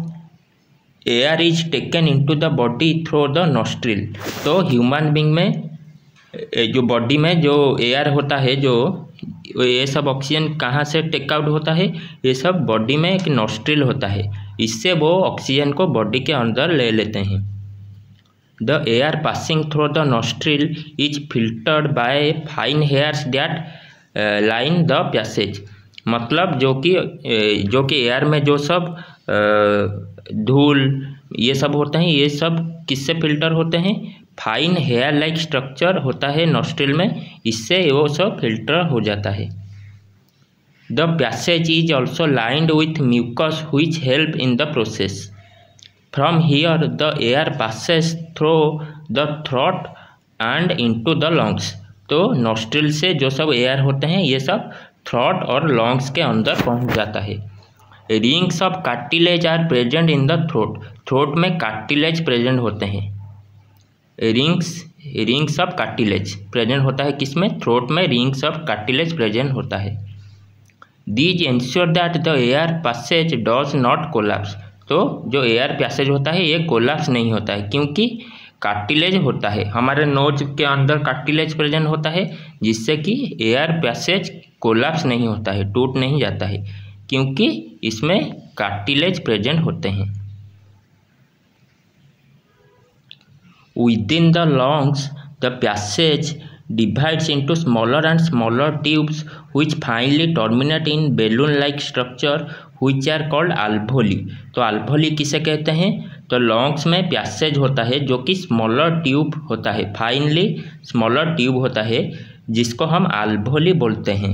air is taken into the body through the nostril. तो human being में जो body में जो air होता है, जो ये सब ऑक्सीजन कहाँ से टेक आउट होता है, ये सब बॉडी में एक नॉस्ट्रिल होता है, इससे वो ऑक्सीजन को बॉडी के अंदर ले लेते हैं। The air passing through the nostril is filtered by fine hairs that line the passage. मतलब जो कि एयर में जो सब धूल ये सब होते हैं, ये सब किससे फिल्टर होते हैं, फाइन हेयर लाइक स्ट्रक्चर होता है नॉस्ट्रिल में, इससे वो सब फिल्टर हो जाता है। The passage is also lined with mucus which help in the process. From here the air passes through the throat and into the lungs. तो नॉस्ट्रिल से जो सब एयर होते हैं ये सब थ्रोट और लंग्स के अंदर पहुंच जाता है। Rings of cartilage are present in the throat. Throat में कार्टिलेज प्रेजेंट होते हैं। रिंग्स ऑफ कार्टिलेज प्रेजेंट होता है किसमें, थ्रोट में रिंग्स ऑफ कार्टिलेज प्रेजेंट होता है। These ensure that the air passage does not collapse. तो जो एयर पैसेज होता है ये कोलैप्स नहीं होता है, क्योंकि कार्टिलेज होता है, हमारे नोज के अंदर कार्टिलेज प्रेजेंट होता है, जिससे कि एयर पैसेज कोलैप्स नहीं होता है, टूट नहीं जाता है, क्योंकि इसमें कार्टिलेज प्रेजेंट होते हैं। Within the lungs the passage divides into smaller and smaller tubes which finally terminate in balloon like structure which are called alveoli. तो आल्वोली किसे कहते हैं, तो लंग्स में पैसेज होता है जो कि स्मॉलर ट्यूब होता है, फाइनली स्मॉलर ट्यूब होता है, जिसको हम आल्वोली बोलते हैं,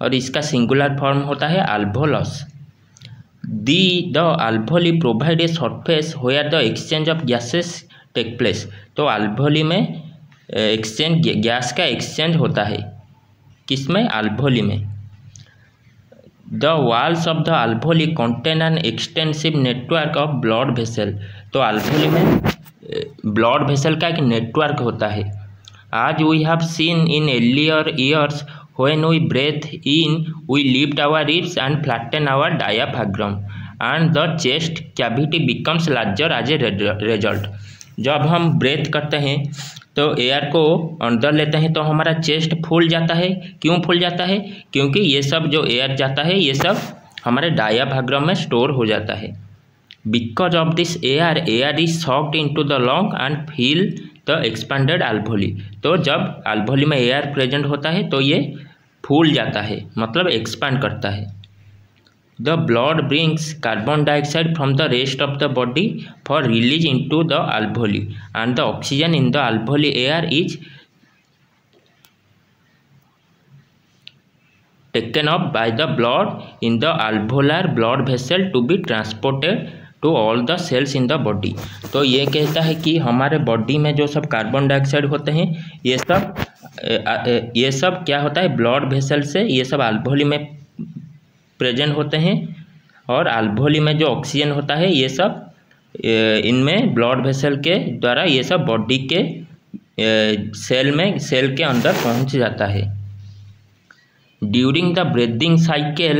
और इसका सिंगुलर फॉर्म होता है alveolus. The alveoli provide a surface where the exchange of gases take place. तो आल्वोली में एक्सचेंज, गैस का एक्सचेंज होता है, किसमें, आल्वोली में। The walls of the alveoli contain an extensive network of blood vessel. तो आल्वोली में blood vessel का एक नेटवर्क होता है। As we have seen in earlier years when we breathe in we lift our ribs and flatten our diaphragm and the chest cavity becomes larger as a result। जब हम breath करते हैं तो air को अंदर लेते हैं तो हमारा चेस्ट फूल जाता है। क्यों फूल जाता है, क्योंकि ये सब जो एयर जाता है ये सब हमारे डायाफ्राम में स्टोर हो जाता है। Because of this air is sucked into the lung and fill the expanded alveoli. तो जब आल्वोली में एयर प्रेजेंट होता है तो ये फूल जाता है, मतलब एक्सपांड करता है। The blood brings carbon dioxide from the rest of the body for release into the alveoli and the oxygen in the alveoli air is taken up by the blood in the alveolar blood vessel to be transported to all the cells in the body। तो ये कहता है कि हमारे body में जो सब carbon dioxide होते हैं ये सब क्या होता है, ब्लड वेसल से ये सब alveoli में प्रेजेंट होते हैं, और alveoli में जो ऑक्सीजन होता है ये सब इनमें ब्लड वेसल के द्वारा ये सब बॉडी के सेल के अंदर पहुंच जाता है। During the breathing cycle,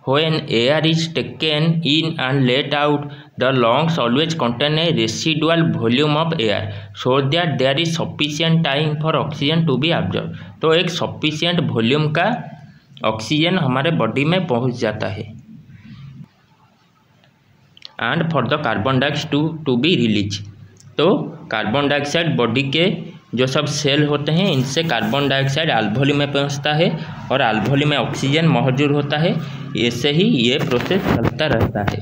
when air is taken in and let out, the lungs always contain a residual volume of air so that there is sufficient time for oxygen to be absorbed। तो एक sufficient volume का oxygen हमारे body में पहुंच जाता है, and for the carbon dioxide to be release. तो carbon dioxide body के जो सब सेल होते हैं इनसे कार्बन डाइऑक्साइड alveoli में पहुंचता है और alveoli में ऑक्सीजन मौजूद होता है। ऐसे ही ये प्रोसेस चलता रहता है।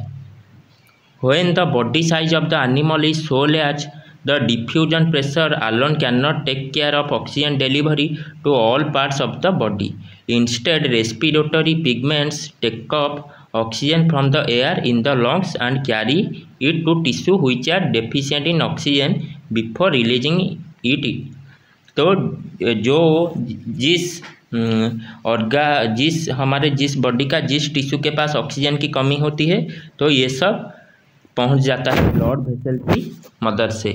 When the body size of the animal is so large, the diffusion pressure alone cannot take care of oxygen delivery to all parts of the body. Instead, respiratory pigments take up oxygen from the air in the lungs and carry it to tissue which are deficient in oxygen before releasing it। तो जो जिस body का जिस tissue के पास oxygen की कमी होती है तो ये सब पहुंच जाता है ब्लड वेसल की मदद से।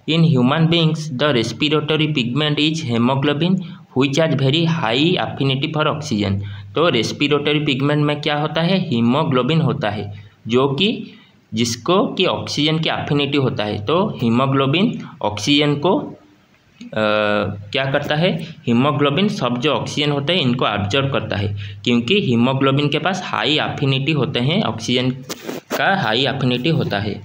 इन human beings the respiratory pigment is haemoglobin which has very high affinity for oxygen. तो रेस्पिरेटरी पिगमेंट में क्या होता है, हीमोग्लोबिन होता है, जो कि जिसको कि ऑक्सीजन की एफिनिटी होता है। तो हीमोग्लोबिन ऑक्सीजन को क्या करता है, हीमोग्लोबिन सब जो ऑक्सीजन होते हैं इनको एब्जॉर्ब करता है, क्योंकि हीमोग्लोबिन के पास हाई एफिनिटी होते हैं, ऑक्सीजन का हाई एफिनिटी होता है।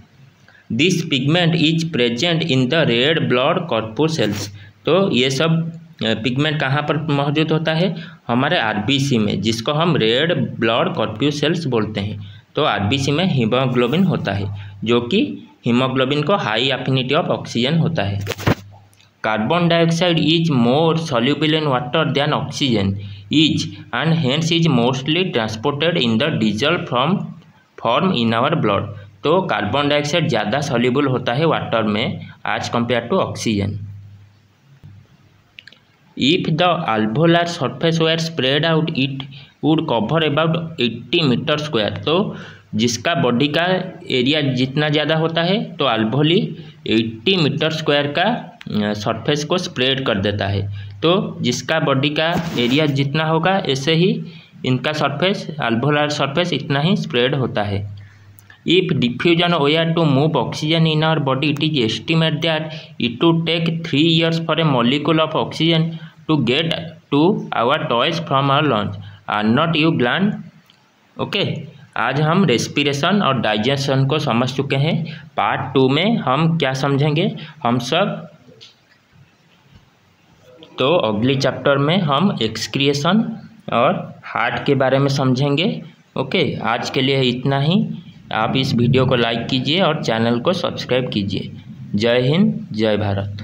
This pigment is present in the red blood corpuscles. तो ये सब पिगमेंट कहाँ पर मौजूद होता है, हमारे आरबीसी में, जिसको हम रेड ब्लड कॉर्पुसेल्स बोलते हैं। तो आरबीसी में हीमोग्लोबिन होता है, जो कि हीमोग्लोबिन को हाई एफिनिटी ऑफ ऑक्सीजन होता है। Carbon dioxide is more soluble in water than oxygen is and hence is mostly transported in the dissolved form in our blood। तो कार्बन डाइऑक्साइड ज़्यादा soluble होता है वाटर में as compared to oxygen। If the alveolar surface were spread out, it would cover about 80 metre square. तो जिसका body का area जितना ज़्यादा होता है तो alveoli 80 मीटर स्क्वायर का सरफेस को स्प्रेड कर देता है। तो जिसका बॉडी का एरिया जितना होगा ऐसे ही इनका सरफेस, alveolar सरफेस इतना ही स्प्रेड होता है। If diffusion were to move oxygen in our body, it is estimated that it would take 3 years for a molecule of oxygen to get to our toys from our lungs। Are not you glad? Okay, आज हम respiration और digestion को समझ चुके हैं। Part 2 में हम क्या समझेंगे हम सब, तो अगले चैप्टर में हम एक्सक्रिएशन और हार्ट के बारे में समझेंगे। ओके, आज के लिए इतना ही। आप इस वीडियो को लाइक कीजिए और चैनल को सब्सक्राइब कीजिए। जय हिंद, जय भारत।